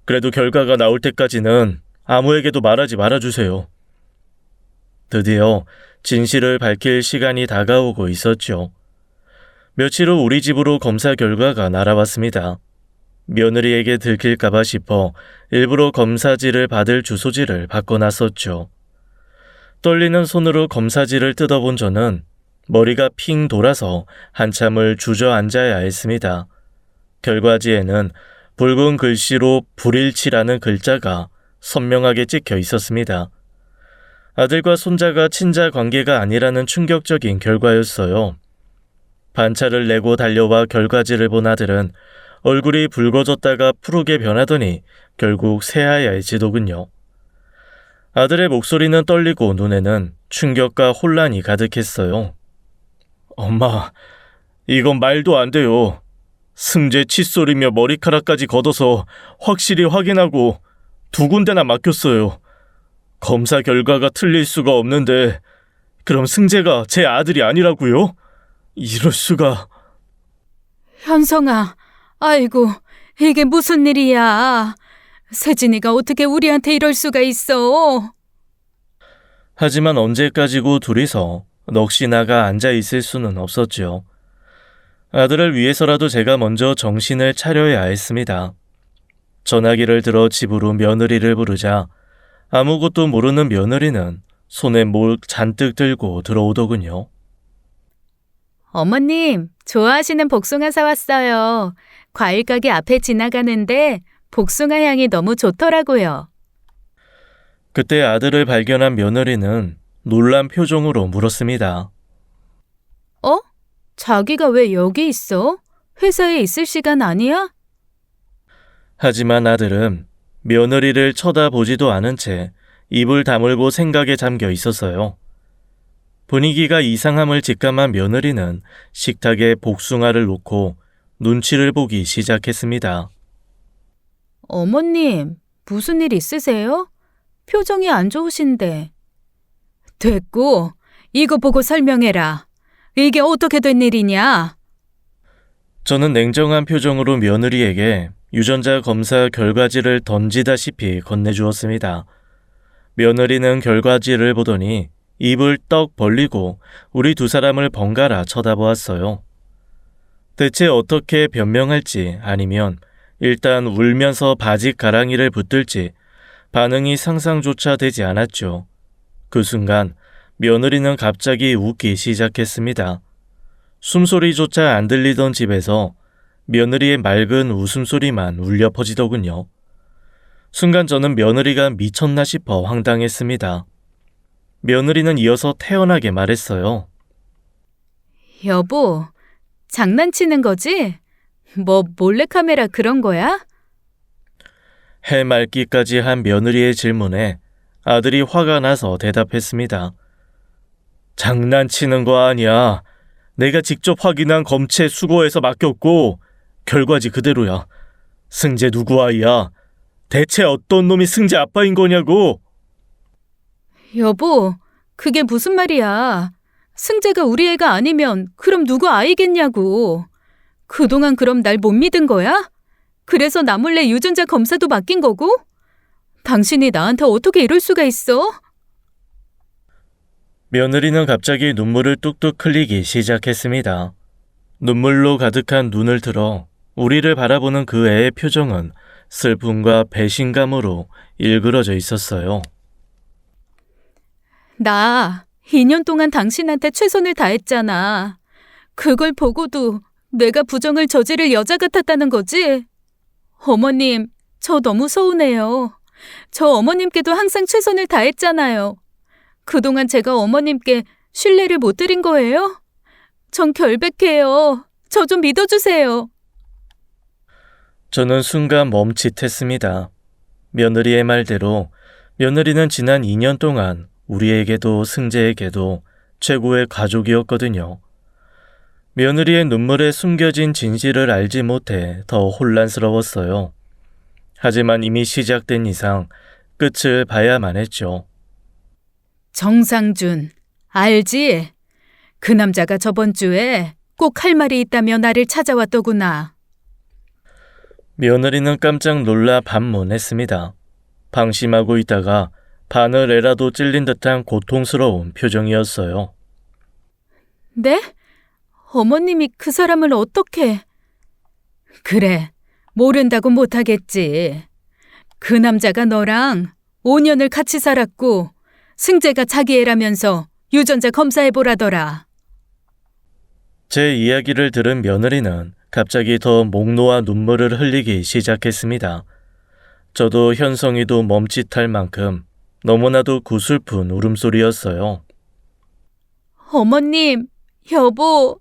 그래도 결과가 나올 때까지는 아무에게도 말하지 말아주세요. 드디어 진실을 밝힐 시간이 다가오고 있었죠. 며칠 후 우리 집으로 검사 결과가 날아왔습니다. 며느리에게 들킬까봐 싶어 일부러 검사지를 받을 주소지를 바꿔놨었죠. 떨리는 손으로 검사지를 뜯어본 저는 머리가 핑 돌아서 한참을 주저앉아야 했습니다. 결과지에는 붉은 글씨로 불일치라는 글자가 선명하게 찍혀 있었습니다. 아들과 손자가 친자 관계가 아니라는 충격적인 결과였어요. 반차를 내고 달려와 결과지를 본 아들은 얼굴이 붉어졌다가 푸르게 변하더니 결국 새하얘지더군요. 아들의 목소리는 떨리고 눈에는 충격과 혼란이 가득했어요. 엄마, 이건 말도 안 돼요. 승재 칫솔이며 머리카락까지 걷어서 확실히 확인하고 두 군데나 맡겼어요. 검사 결과가 틀릴 수가 없는데 그럼 승재가 제 아들이 아니라고요? 이럴 수가... 현성아, 아이고, 이게 무슨 일이야. 세진이가 어떻게 우리한테 이럴 수가 있어. 하지만 언제까지고 둘이서 넋이 나가 앉아있을 수는 없었죠. 아들을 위해서라도 제가 먼저 정신을 차려야 했습니다. 전화기를 들어 집으로 며느리를 부르자 아무것도 모르는 며느리는 손에 뭘 잔뜩 들고 들어오더군요. 어머님, 좋아하시는 복숭아 사왔어요. 과일 가게 앞에 지나가는데 복숭아 향이 너무 좋더라고요. 그때 아들을 발견한 며느리는 놀란 표정으로 물었습니다. 어? 자기가 왜 여기 있어? 회사에 있을 시간 아니야? 하지만 아들은 며느리를 쳐다보지도 않은 채 입을 다물고 생각에 잠겨 있었어요. 분위기가 이상함을 직감한 며느리는 식탁에 복숭아를 놓고 눈치를 보기 시작했습니다. 어머님, 무슨 일 있으세요? 표정이 안 좋으신데. 됐고, 이거 보고 설명해라. 이게 어떻게 된 일이냐? 저는 냉정한 표정으로 며느리에게 유전자 검사 결과지를 던지다시피 건네주었습니다. 며느리는 결과지를 보더니 입을 떡 벌리고 우리 두 사람을 번갈아 쳐다보았어요. 대체 어떻게 변명할지 아니면 일단 울면서 바지 가랑이를 붙들지 반응이 상상조차 되지 않았죠. 그 순간 며느리는 갑자기 웃기 시작했습니다. 숨소리조차 안 들리던 집에서 며느리의 맑은 웃음소리만 울려 퍼지더군요. 순간 저는 며느리가 미쳤나 싶어 황당했습니다. 며느리는 이어서 태연하게 말했어요. 여보, 장난치는 거지? 뭐 몰래카메라 그런 거야? 해맑기까지 한 며느리의 질문에 아들이 화가 나서 대답했습니다. 장난치는 거 아니야. 내가 직접 확인한 검체 수거해서 맡겼고 결과지 그대로야. 승재 누구 아이야? 대체 어떤 놈이 승재 아빠인 거냐고. 여보, 그게 무슨 말이야? 승재가 우리 애가 아니면 그럼 누구 아이겠냐고. 그동안 그럼 날 못 믿은 거야? 그래서 나 몰래 유전자 검사도 맡긴 거고? 당신이 나한테 어떻게 이럴 수가 있어? 며느리는 갑자기 눈물을 뚝뚝 흘리기 시작했습니다. 눈물로 가득한 눈을 들어 우리를 바라보는 그 애의 표정은 슬픔과 배신감으로 일그러져 있었어요. 나 2년 동안 당신한테 최선을 다했잖아. 그걸 보고도 내가 부정을 저지를 여자 같았다는 거지? 어머님, 저 너무 서운해요. 저 어머님께도 항상 최선을 다했잖아요. 그동안 제가 어머님께 신뢰를 못 드린 거예요? 전 결백해요. 저 좀 믿어주세요. 저는 순간 멈칫했습니다. 며느리의 말대로 며느리는 지난 2년 동안 우리에게도 승재에게도 최고의 가족이었거든요. 며느리의 눈물에 숨겨진 진실을 알지 못해 더 혼란스러웠어요. 하지만 이미 시작된 이상 끝을 봐야만 했죠. 정상준, 알지? 그 남자가 저번 주에 꼭 할 말이 있다며 나를 찾아왔더구나. 며느리는 깜짝 놀라 반문했습니다. 방심하고 있다가 바늘에라도 찔린 듯한 고통스러운 표정이었어요. 네? 어머님이 그 사람을 어떻게... 그래, 모른다고 못하겠지. 그 남자가 너랑 5년을 같이 살았고 승재가 자기 애라면서 유전자 검사해보라더라. 제 이야기를 들은 며느리는 갑자기 더 목 놓아 눈물을 흘리기 시작했습니다. 저도 현성이도 멈칫할 만큼 너무나도 구슬픈 울음소리였어요. 어머님, 여보.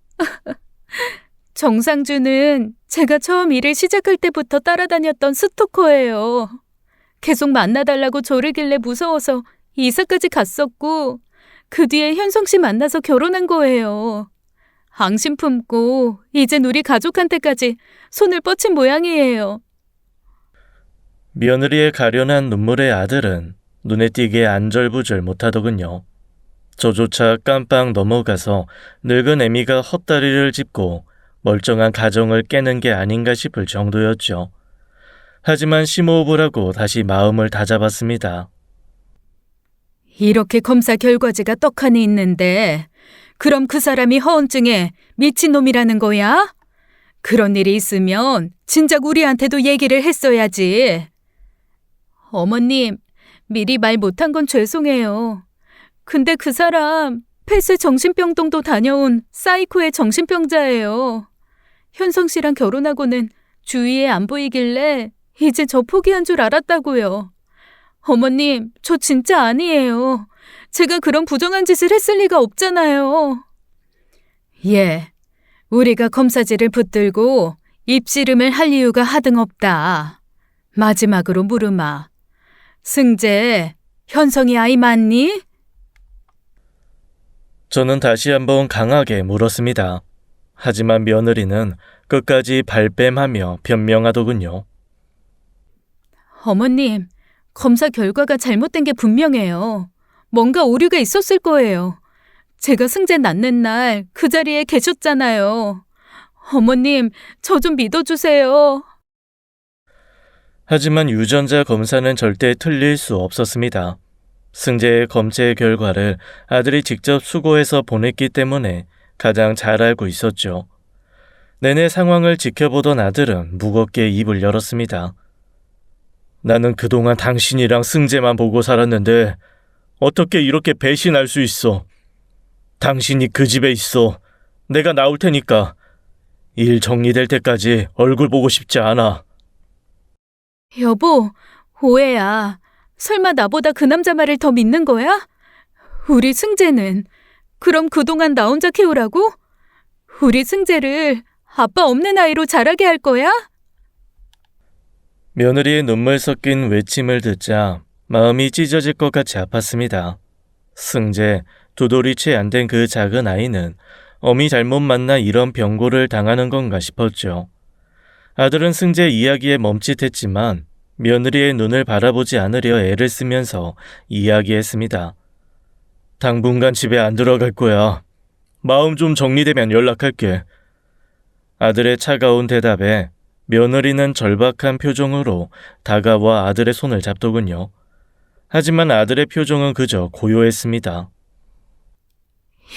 정상준은 제가 처음 일을 시작할 때부터 따라다녔던 스토커예요. 계속 만나달라고 조르길래 무서워서 이사까지 갔었고 그 뒤에 현성 씨 만나서 결혼한 거예요. 앙심 품고 이젠 우리 가족한테까지 손을 뻗친 모양이에요. 며느리의 가련한 눈물의 아들은 눈에 띄게 안절부절 못하더군요. 저조차 깜빡 넘어가서 늙은 애미가 헛다리를 짚고 멀쩡한 가정을 깨는 게 아닌가 싶을 정도였죠. 하지만 심호흡을 하고 다시 마음을 다잡았습니다. 이렇게 검사 결과지가 떡하니 있는데 그럼 그 사람이 허언증에 미친놈이라는 거야? 그런 일이 있으면 진작 우리한테도 얘기를 했어야지. 어머님, 미리 말 못한 건 죄송해요. 근데 그 사람 폐쇄 정신병동도 다녀온 사이코의 정신병자예요. 현성 씨랑 결혼하고는 주위에 안 보이길래 이제 저 포기한 줄 알았다고요. 어머님, 저 진짜 아니에요. 제가 그런 부정한 짓을 했을 리가 없잖아요. 예, 우리가 검사지를 붙들고 입씨름을 할 이유가 하등없다. 마지막으로 물으마. 승재, 현성이 아이 맞니? 저는 다시 한번 강하게 물었습니다. 하지만 며느리는 끝까지 발뺌하며 변명하더군요. 어머님, 검사 결과가 잘못된 게 분명해요. 뭔가 오류가 있었을 거예요. 제가 승재 낳는 날 그 자리에 계셨잖아요. 어머님, 저 좀 믿어주세요. 하지만 유전자 검사는 절대 틀릴 수 없었습니다. 승재의 검체 결과를 아들이 직접 수거해서 보냈기 때문에 가장 잘 알고 있었죠. 내내 상황을 지켜보던 아들은 무겁게 입을 열었습니다. 나는 그동안 당신이랑 승재만 보고 살았는데 어떻게 이렇게 배신할 수 있어? 당신이 그 집에 있어. 내가 나올 테니까. 일 정리될 때까지 얼굴 보고 싶지 않아. 여보, 오해야. 설마 나보다 그 남자 말을 더 믿는 거야? 우리 승재는 그럼 그동안 나 혼자 키우라고? 우리 승재를 아빠 없는 아이로 자라게 할 거야? 며느리의 눈물 섞인 외침을 듣자 마음이 찢어질 것 같이 아팠습니다. 승재, 두 돌이 채 안 된 그 작은 아이는 어미 잘못 만나 이런 병고를 당하는 건가 싶었죠. 아들은 승재 이야기에 멈칫했지만 며느리의 눈을 바라보지 않으려 애를 쓰면서 이야기했습니다. 당분간 집에 안 들어갈 거야. 마음 좀 정리되면 연락할게. 아들의 차가운 대답에 며느리는 절박한 표정으로 다가와 아들의 손을 잡더군요. 하지만 아들의 표정은 그저 고요했습니다.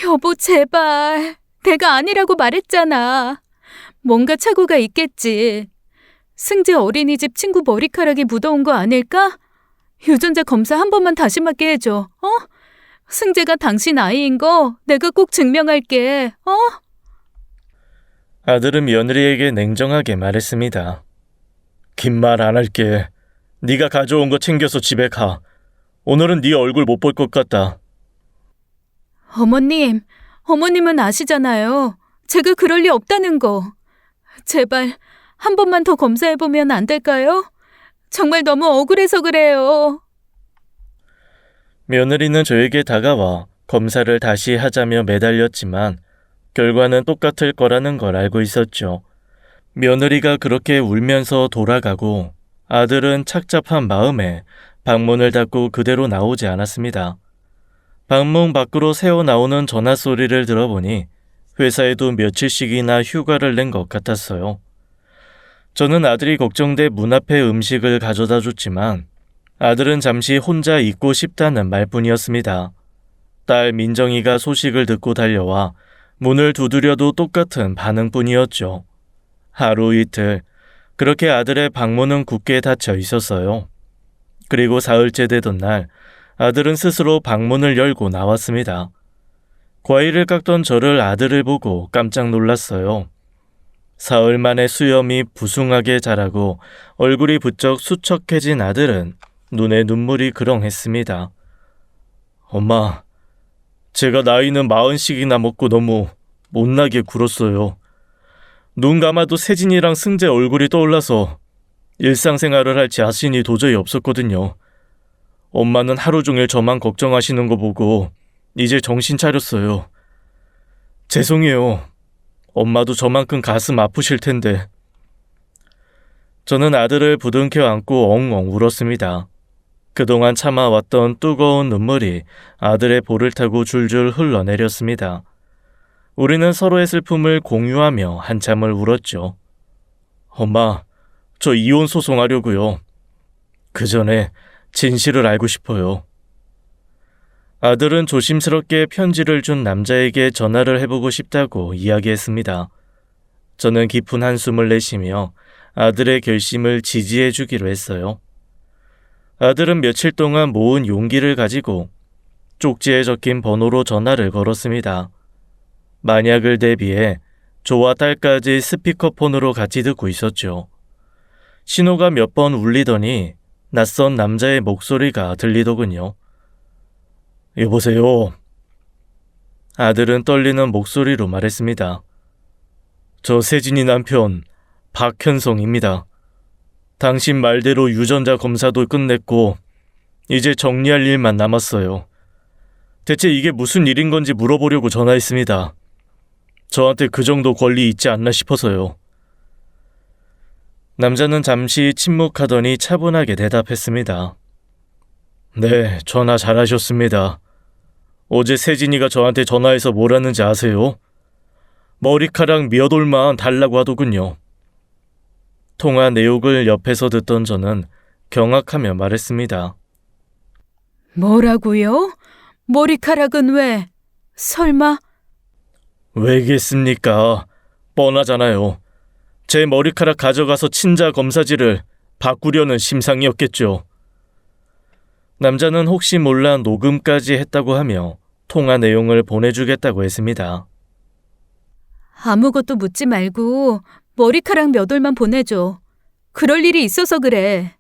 여보, 제발. 내가 아니라고 말했잖아. 뭔가 착오가 있겠지. 승재 어린이집 친구 머리카락이 묻어온 거 아닐까? 유전자 검사 한 번만 다시 맞게 해줘. 어? 승재가 당신 아이인 거 내가 꼭 증명할게. 어? 아들은 며느리에게 냉정하게 말했습니다. 긴 말 안 할게. 네가 가져온 거 챙겨서 집에 가. 오늘은 네 얼굴 못 볼 것 같다. 어머님은 아시잖아요. 제가 그럴 리 없다는 거. 제발 한 번만 더 검사해보면 안 될까요? 정말 너무 억울해서 그래요. 며느리는 저에게 다가와 검사를 다시 하자며 매달렸지만 결과는 똑같을 거라는 걸 알고 있었죠. 며느리가 그렇게 울면서 돌아가고 아들은 착잡한 마음에 방문을 닫고 그대로 나오지 않았습니다. 방문 밖으로 새어 나오는 전화 소리를 들어보니 회사에도 며칠씩이나 휴가를 낸 것 같았어요. 저는 아들이 걱정돼 문 앞에 음식을 가져다 줬지만 아들은 잠시 혼자 있고 싶다는 말뿐이었습니다. 딸 민정이가 소식을 듣고 달려와 문을 두드려도 똑같은 반응뿐이었죠. 하루 이틀 그렇게 아들의 방문은 굳게 닫혀 있었어요. 그리고 사흘째 되던 날 아들은 스스로 방문을 열고 나왔습니다. 과일을 깎던 저를 아들을 보고 깜짝 놀랐어요. 사흘 만에 수염이 부숭하게 자라고 얼굴이 부쩍 수척해진 아들은 눈에 눈물이 그렁했습니다. 엄마, 제가 나이는 40씩이나 먹고 너무 못나게 굴었어요. 눈 감아도 세진이랑 승재 얼굴이 떠올라서 일상생활을 할 자신이 도저히 없었거든요. 엄마는 하루 종일 저만 걱정하시는 거 보고 이제 정신 차렸어요. 죄송해요. 엄마도 저만큼 가슴 아프실 텐데. 저는 아들을 부둥켜 안고 엉엉 울었습니다. 그동안 참아왔던 뜨거운 눈물이 아들의 볼을 타고 줄줄 흘러내렸습니다. 우리는 서로의 슬픔을 공유하며 한참을 울었죠. 엄마, 저 이혼 소송하려고요. 그 전에 진실을 알고 싶어요. 아들은 조심스럽게 편지를 준 남자에게 전화를 해보고 싶다고 이야기했습니다. 저는 깊은 한숨을 내쉬며 아들의 결심을 지지해 주기로 했어요. 아들은 며칠 동안 모은 용기를 가지고 쪽지에 적힌 번호로 전화를 걸었습니다. 만약을 대비해 저와 딸까지 스피커폰으로 같이 듣고 있었죠. 신호가 몇 번 울리더니 낯선 남자의 목소리가 들리더군요. 여보세요. 아들은 떨리는 목소리로 말했습니다. 저 세진이 남편 박현성입니다. 당신 말대로 유전자 검사도 끝냈고 이제 정리할 일만 남았어요. 대체 이게 무슨 일인 건지 물어보려고 전화했습니다. 저한테 그 정도 권리 있지 않나 싶어서요. 남자는 잠시 침묵하더니 차분하게 대답했습니다. 네, 전화 잘하셨습니다. 어제 세진이가 저한테 전화해서 뭐라는지 아세요? 머리카락 몇 올만 달라고 하더군요. 통화 내용을 옆에서 듣던 저는 경악하며 말했습니다. 뭐라고요? 머리카락은 왜? 설마? 왜겠습니까? 뻔하잖아요. 제 머리카락 가져가서 친자 검사지를 바꾸려는 심상이었겠죠. 남자는 혹시 몰라 녹음까지 했다고 하며 통화 내용을 보내주겠다고 했습니다. 아무것도 묻지 말고 머리카락 몇 올만 보내줘. 그럴 일이 있어서 그래.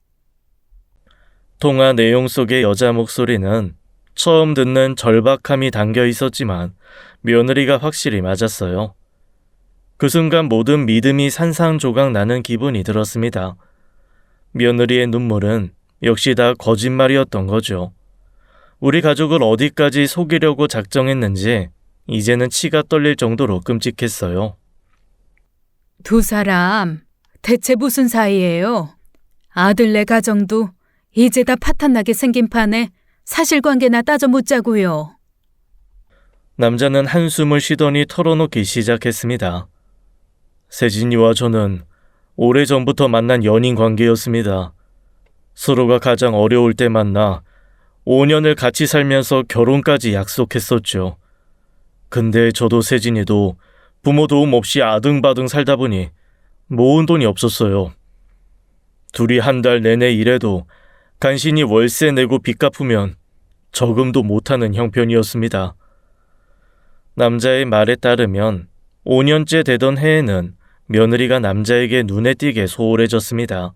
통화 내용 속의 여자 목소리는 처음 듣는 절박함이 담겨 있었지만 며느리가 확실히 맞았어요. 그 순간 모든 믿음이 산산조각 나는 기분이 들었습니다. 며느리의 눈물은 역시 다 거짓말이었던 거죠. 우리 가족을 어디까지 속이려고 작정했는지 이제는 치가 떨릴 정도로 끔찍했어요. 두 사람 대체 무슨 사이예요? 아들네 가정도 이제 다 파탄나게 생긴 판에 사실관계나 따져 묻자고요. 남자는 한숨을 쉬더니 털어놓기 시작했습니다. 세진이와 저는 오래전부터 만난 연인 관계였습니다. 서로가 가장 어려울 때 만나 5년을 같이 살면서 결혼까지 약속했었죠. 근데 저도 세진이도 부모 도움 없이 아등바등 살다 보니 모은 돈이 없었어요. 둘이 한 달 내내 일해도 간신히 월세 내고 빚 갚으면 저금도 못하는 형편이었습니다. 남자의 말에 따르면 5년째 되던 해에는 며느리가 남자에게 눈에 띄게 소홀해졌습니다.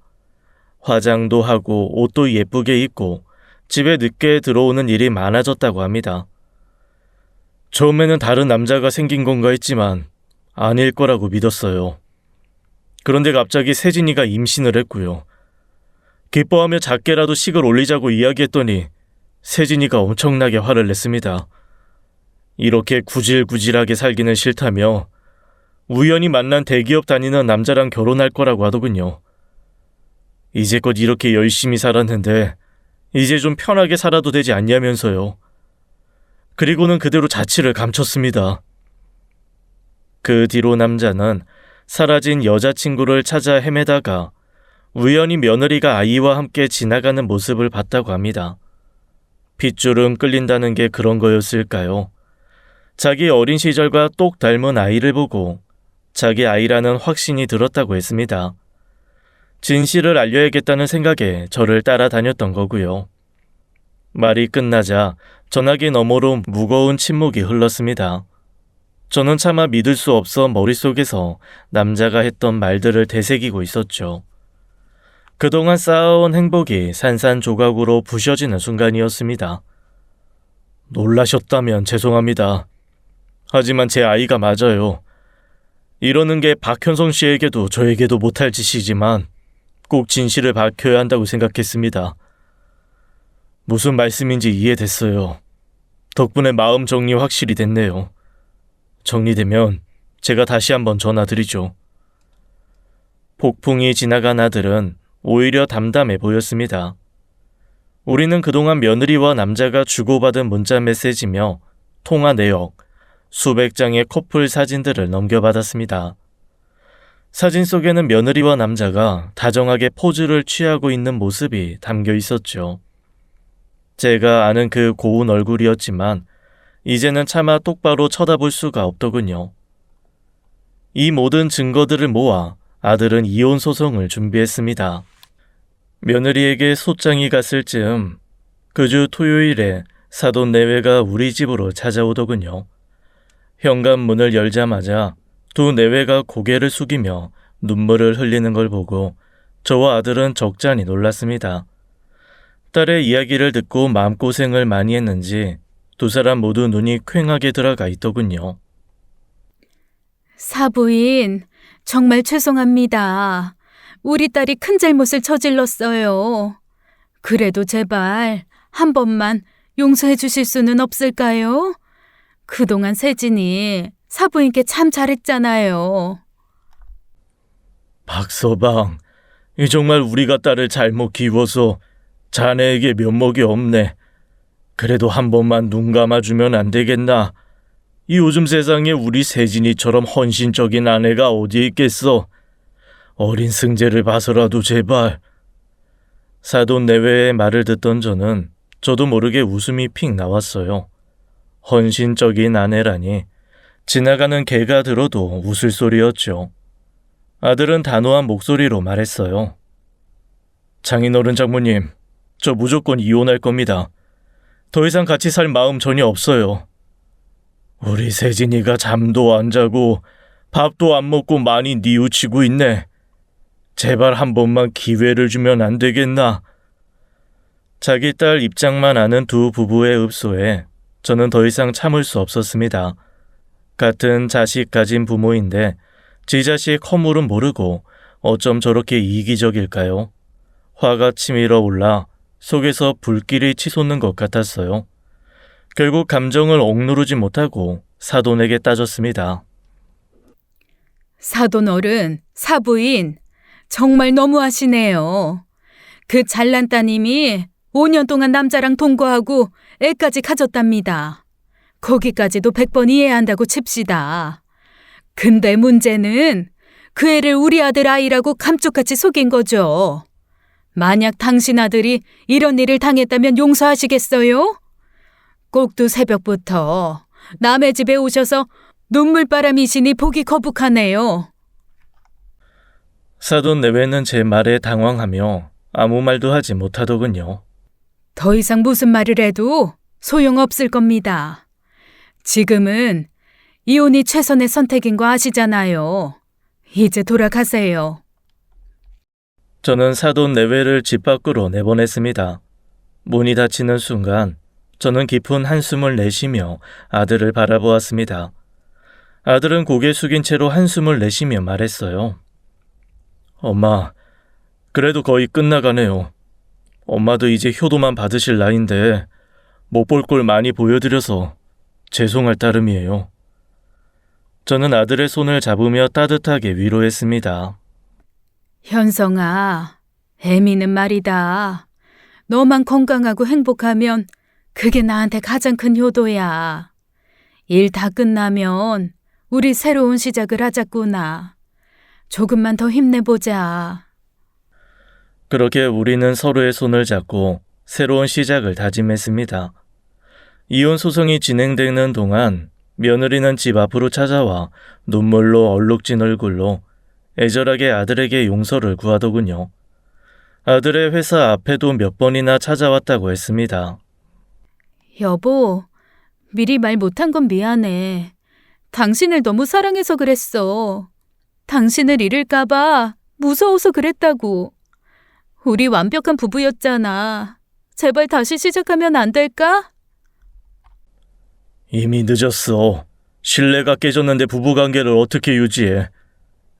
화장도 하고 옷도 예쁘게 입고 집에 늦게 들어오는 일이 많아졌다고 합니다. 처음에는 다른 남자가 생긴 건가 했지만 아닐 거라고 믿었어요. 그런데 갑자기 세진이가 임신을 했고요. 기뻐하며 작게라도 식을 올리자고 이야기했더니 세진이가 엄청나게 화를 냈습니다. 이렇게 구질구질하게 살기는 싫다며 우연히 만난 대기업 다니는 남자랑 결혼할 거라고 하더군요. 이제껏 이렇게 열심히 살았는데 이제 좀 편하게 살아도 되지 않냐면서요. 그리고는 그대로 자취를 감췄습니다. 그 뒤로 남자는 사라진 여자친구를 찾아 헤매다가 우연히 며느리가 아이와 함께 지나가는 모습을 봤다고 합니다. 핏주름 끌린다는 게 그런 거였을까요? 자기 어린 시절과 똑 닮은 아이를 보고 자기 아이라는 확신이 들었다고 했습니다. 진실을 알려야겠다는 생각에 저를 따라다녔던 거고요. 말이 끝나자 전화기 너머로 무거운 침묵이 흘렀습니다. 저는 차마 믿을 수 없어 머릿속에서 남자가 했던 말들을 되새기고 있었죠. 그동안 쌓아온 행복이 산산조각으로 부셔지는 순간이었습니다. 놀라셨다면 죄송합니다. 하지만 제 아이가 맞아요. 이러는 게 박현성 씨에게도 저에게도 못할 짓이지만 꼭 진실을 밝혀야 한다고 생각했습니다. 무슨 말씀인지 이해됐어요. 덕분에 마음 정리 확실히 됐네요. 정리되면 제가 다시 한번 전화드리죠. 폭풍이 지나간 아들은 오히려 담담해 보였습니다. 우리는 그동안 며느리와 남자가 주고받은 문자 메시지며 통화 내역, 수백 장의 커플 사진들을 넘겨받았습니다. 사진 속에는 며느리와 남자가 다정하게 포즈를 취하고 있는 모습이 담겨 있었죠. 제가 아는 그 고운 얼굴이었지만 이제는 차마 똑바로 쳐다볼 수가 없더군요. 이 모든 증거들을 모아 아들은 이혼 소송을 준비했습니다. 며느리에게 소장이 갔을 즈음 그 주 토요일에 사돈 내외가 우리 집으로 찾아오더군요. 현관문을 열자마자 두 내외가 고개를 숙이며 눈물을 흘리는 걸 보고 저와 아들은 적잖이 놀랐습니다. 딸의 이야기를 듣고 마음고생을 많이 했는지 두 사람 모두 눈이 퀭하게 들어가 있더군요. 사부인, 정말 죄송합니다. 우리 딸이 큰 잘못을 저질렀어요. 그래도 제발 한 번만 용서해 주실 수는 없을까요? 그동안 세진이 사부인께 참 잘했잖아요. 박서방, 정말 우리가 딸을 잘못 키워서 자네에게 면목이 없네. 그래도 한 번만 눈 감아주면 안 되겠나? 이 요즘 세상에 우리 세진이처럼 헌신적인 아내가 어디 있겠어? 어린 승재를 봐서라도 제발. 사돈 내외의 말을 듣던 저도 모르게 웃음이 픽 나왔어요. 헌신적인 아내라니 지나가는 개가 들어도 웃을 소리였죠. 아들은 단호한 목소리로 말했어요. 장인어른 장모님, 저 무조건 이혼할 겁니다. 더 이상 같이 살 마음 전혀 없어요. 우리 세진이가 잠도 안 자고 밥도 안 먹고 많이 뉘우치고 있네. 제발 한 번만 기회를 주면 안 되겠나? 자기 딸 입장만 아는 두 부부의 읍소에 저는 더 이상 참을 수 없었습니다. 같은 자식 가진 부모인데 지 자식 허물은 모르고 어쩜 저렇게 이기적일까요? 화가 치밀어 올라 속에서 불길이 치솟는 것 같았어요. 결국 감정을 억누르지 못하고 사돈에게 따졌습니다. 사돈 어른, 사부인, 정말 너무하시네요. 그 잘난 따님이 5년 동안 남자랑 동거하고 애까지 가졌답니다. 거기까지도 100번 이해한다고 칩시다. 근데 문제는 그 애를 우리 아들 아이라고 감쪽같이 속인 거죠. 만약 당신 아들이 이런 일을 당했다면 용서하시겠어요? 꼭두 새벽부터 남의 집에 오셔서 눈물바람이시니 보기 거북하네요. 사돈 내외는 제 말에 당황하며 아무 말도 하지 못하더군요. 더 이상 무슨 말을 해도 소용없을 겁니다. 지금은 이혼이 최선의 선택인 거 아시잖아요. 이제 돌아가세요. 저는 사돈 내외를 집 밖으로 내보냈습니다. 문이 닫히는 순간 저는 깊은 한숨을 내쉬며 아들을 바라보았습니다. 아들은 고개 숙인 채로 한숨을 내쉬며 말했어요. 엄마, 그래도 거의 끝나가네요. 엄마도 이제 효도만 받으실 나이인데 못 볼 걸 많이 보여드려서 죄송할 따름이에요. 저는 아들의 손을 잡으며 따뜻하게 위로했습니다. 현성아, 애미는 말이다. 너만 건강하고 행복하면 그게 나한테 가장 큰 효도야. 일 다 끝나면 우리 새로운 시작을 하자꾸나. 조금만 더 힘내보자. 그렇게 우리는 서로의 손을 잡고 새로운 시작을 다짐했습니다. 이혼 소송이 진행되는 동안 며느리는 집 앞으로 찾아와 눈물로 얼룩진 얼굴로 애절하게 아들에게 용서를 구하더군요. 아들의 회사 앞에도 몇 번이나 찾아왔다고 했습니다. 여보, 미리 말 못한 건 미안해. 당신을 너무 사랑해서 그랬어. 당신을 잃을까봐 무서워서 그랬다고. 우리 완벽한 부부였잖아. 제발 다시 시작하면 안 될까? 이미 늦었어. 신뢰가 깨졌는데 부부관계를 어떻게 유지해.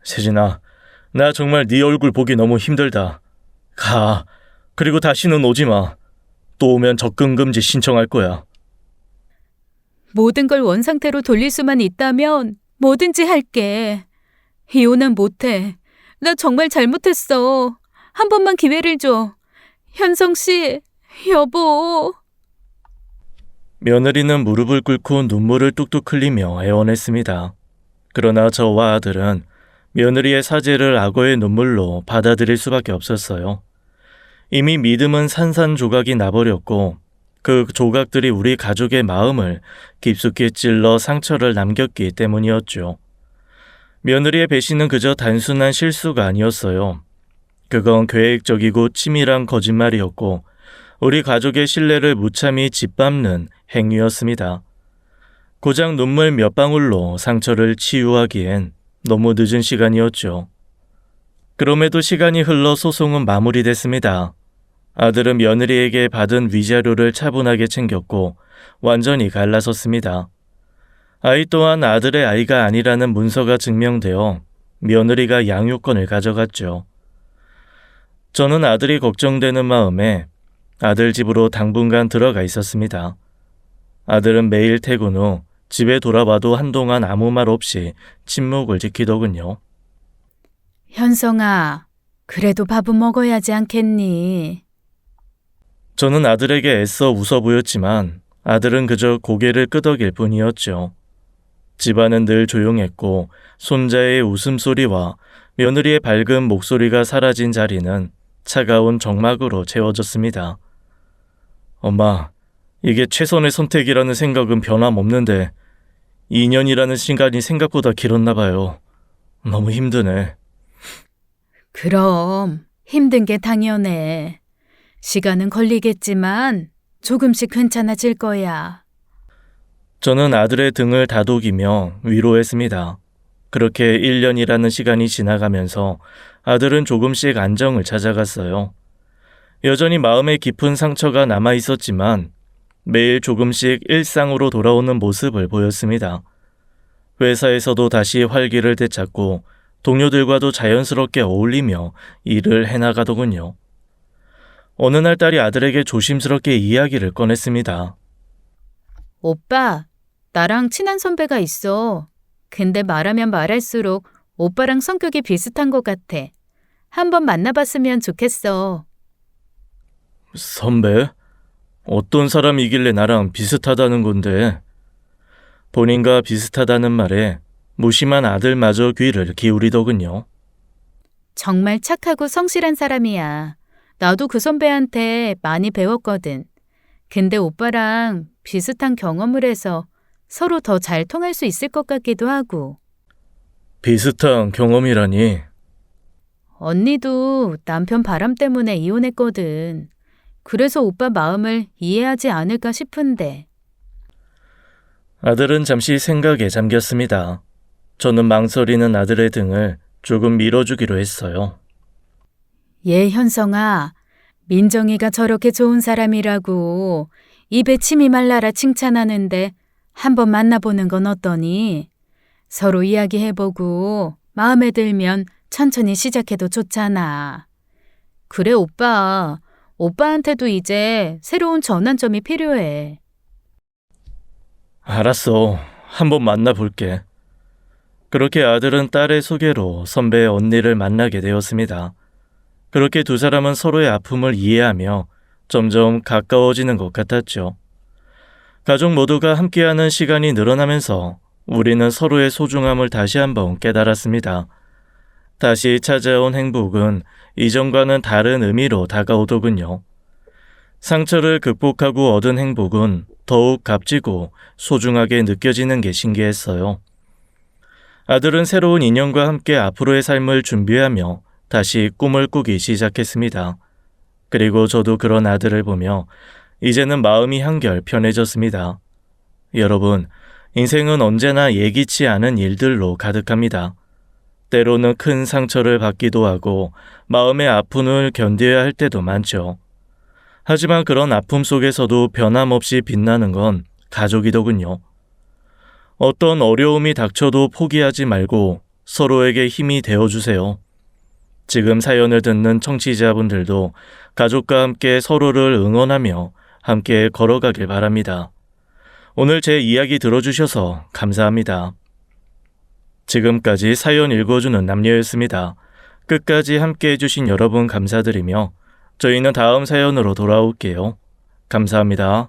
세진아, 나 정말 네 얼굴 보기 너무 힘들다. 가. 그리고 다시는 오지 마. 또 오면 접근금지 신청할 거야. 모든 걸 원상태로 돌릴 수만 있다면 뭐든지 할게. 이혼은 못해. 나 정말 잘못했어. 한 번만 기회를 줘. 현성 씨, 여보. 며느리는 무릎을 꿇고 눈물을 뚝뚝 흘리며 애원했습니다. 그러나 저와 아들은 며느리의 사죄를 악어의 눈물로 받아들일 수밖에 없었어요. 이미 믿음은 산산조각이 나버렸고 그 조각들이 우리 가족의 마음을 깊숙이 찔러 상처를 남겼기 때문이었죠. 며느리의 배신은 그저 단순한 실수가 아니었어요. 그건 계획적이고 치밀한 거짓말이었고 우리 가족의 신뢰를 무참히 짓밟는 행위였습니다. 고작 눈물 몇 방울로 상처를 치유하기엔 너무 늦은 시간이었죠. 그럼에도 시간이 흘러 소송은 마무리됐습니다. 아들은 며느리에게 받은 위자료를 차분하게 챙겼고 완전히 갈라섰습니다. 아이 또한 아들의 아이가 아니라는 문서가 증명되어 며느리가 양육권을 가져갔죠. 저는 아들이 걱정되는 마음에 아들 집으로 당분간 들어가 있었습니다. 아들은 매일 퇴근 후 집에 돌아와도 한동안 아무 말 없이 침묵을 지키더군요. 현성아, 그래도 밥은 먹어야지 않겠니? 저는 아들에게 애써 웃어 보였지만 아들은 그저 고개를 끄덕일 뿐이었죠. 집안은 늘 조용했고 손자의 웃음소리와 며느리의 밝은 목소리가 사라진 자리는 차가운 정막으로 채워졌습니다. 엄마, 이게 최선의 선택이라는 생각은 변함없는데 2년이라는 시간이 생각보다 길었나 봐요. 너무 힘드네. 그럼 힘든 게 당연해. 시간은 걸리겠지만 조금씩 괜찮아질 거야. 저는 아들의 등을 다독이며 위로했습니다. 그렇게 1년이라는 시간이 지나가면서 아들은 조금씩 안정을 찾아갔어요. 여전히 마음에 깊은 상처가 남아 있었지만 매일 조금씩 일상으로 돌아오는 모습을 보였습니다. 회사에서도 다시 활기를 되찾고 동료들과도 자연스럽게 어울리며 일을 해나가더군요. 어느 날 딸이 아들에게 조심스럽게 이야기를 꺼냈습니다. 오빠, 나랑 친한 선배가 있어. 근데 말하면 말할수록 오빠랑 성격이 비슷한 것 같아. 한번 만나봤으면 좋겠어. 선배? 어떤 사람이길래 나랑 비슷하다는 건데? 본인과 비슷하다는 말에 무심한 아들마저 귀를 기울이더군요. 정말 착하고 성실한 사람이야. 나도 그 선배한테 많이 배웠거든. 근데 오빠랑 비슷한 경험을 해서 서로 더 잘 통할 수 있을 것 같기도 하고. 비슷한 경험이라니. 언니도 남편 바람 때문에 이혼했거든. 그래서 오빠 마음을 이해하지 않을까 싶은데. 아들은 잠시 생각에 잠겼습니다. 저는 망설이는 아들의 등을 조금 밀어주기로 했어요. 예, 현성아. 민정이가 저렇게 좋은 사람이라고 입에 침이 말라라 칭찬하는데 한번 만나보는 건 어떠니? 서로 이야기해보고 마음에 들면 천천히 시작해도 좋잖아. 그래, 오빠. 오빠한테도 이제 새로운 전환점이 필요해. 알았어. 한번 만나볼게. 그렇게 아들은 딸의 소개로 선배의 언니를 만나게 되었습니다. 그렇게 두 사람은 서로의 아픔을 이해하며 점점 가까워지는 것 같았죠. 가족 모두가 함께하는 시간이 늘어나면서 우리는 서로의 소중함을 다시 한번 깨달았습니다. 다시 찾아온 행복은 이전과는 다른 의미로 다가오더군요. 상처를 극복하고 얻은 행복은 더욱 값지고 소중하게 느껴지는 게 신기했어요. 아들은 새로운 인연과 함께 앞으로의 삶을 준비하며 다시 꿈을 꾸기 시작했습니다. 그리고 저도 그런 아들을 보며 이제는 마음이 한결 편해졌습니다. 여러분, 인생은 언제나 예기치 않은 일들로 가득합니다. 때로는 큰 상처를 받기도 하고 마음의 아픔을 견뎌야 할 때도 많죠. 하지만 그런 아픔 속에서도 변함없이 빛나는 건 가족이더군요. 어떤 어려움이 닥쳐도 포기하지 말고 서로에게 힘이 되어주세요. 지금 사연을 듣는 청취자분들도 가족과 함께 서로를 응원하며 함께 걸어가길 바랍니다. 오늘 제 이야기 들어주셔서 감사합니다. 지금까지 사연 읽어주는 남녀였습니다. 끝까지 함께 해주신 여러분 감사드리며 저희는 다음 사연으로 돌아올게요. 감사합니다.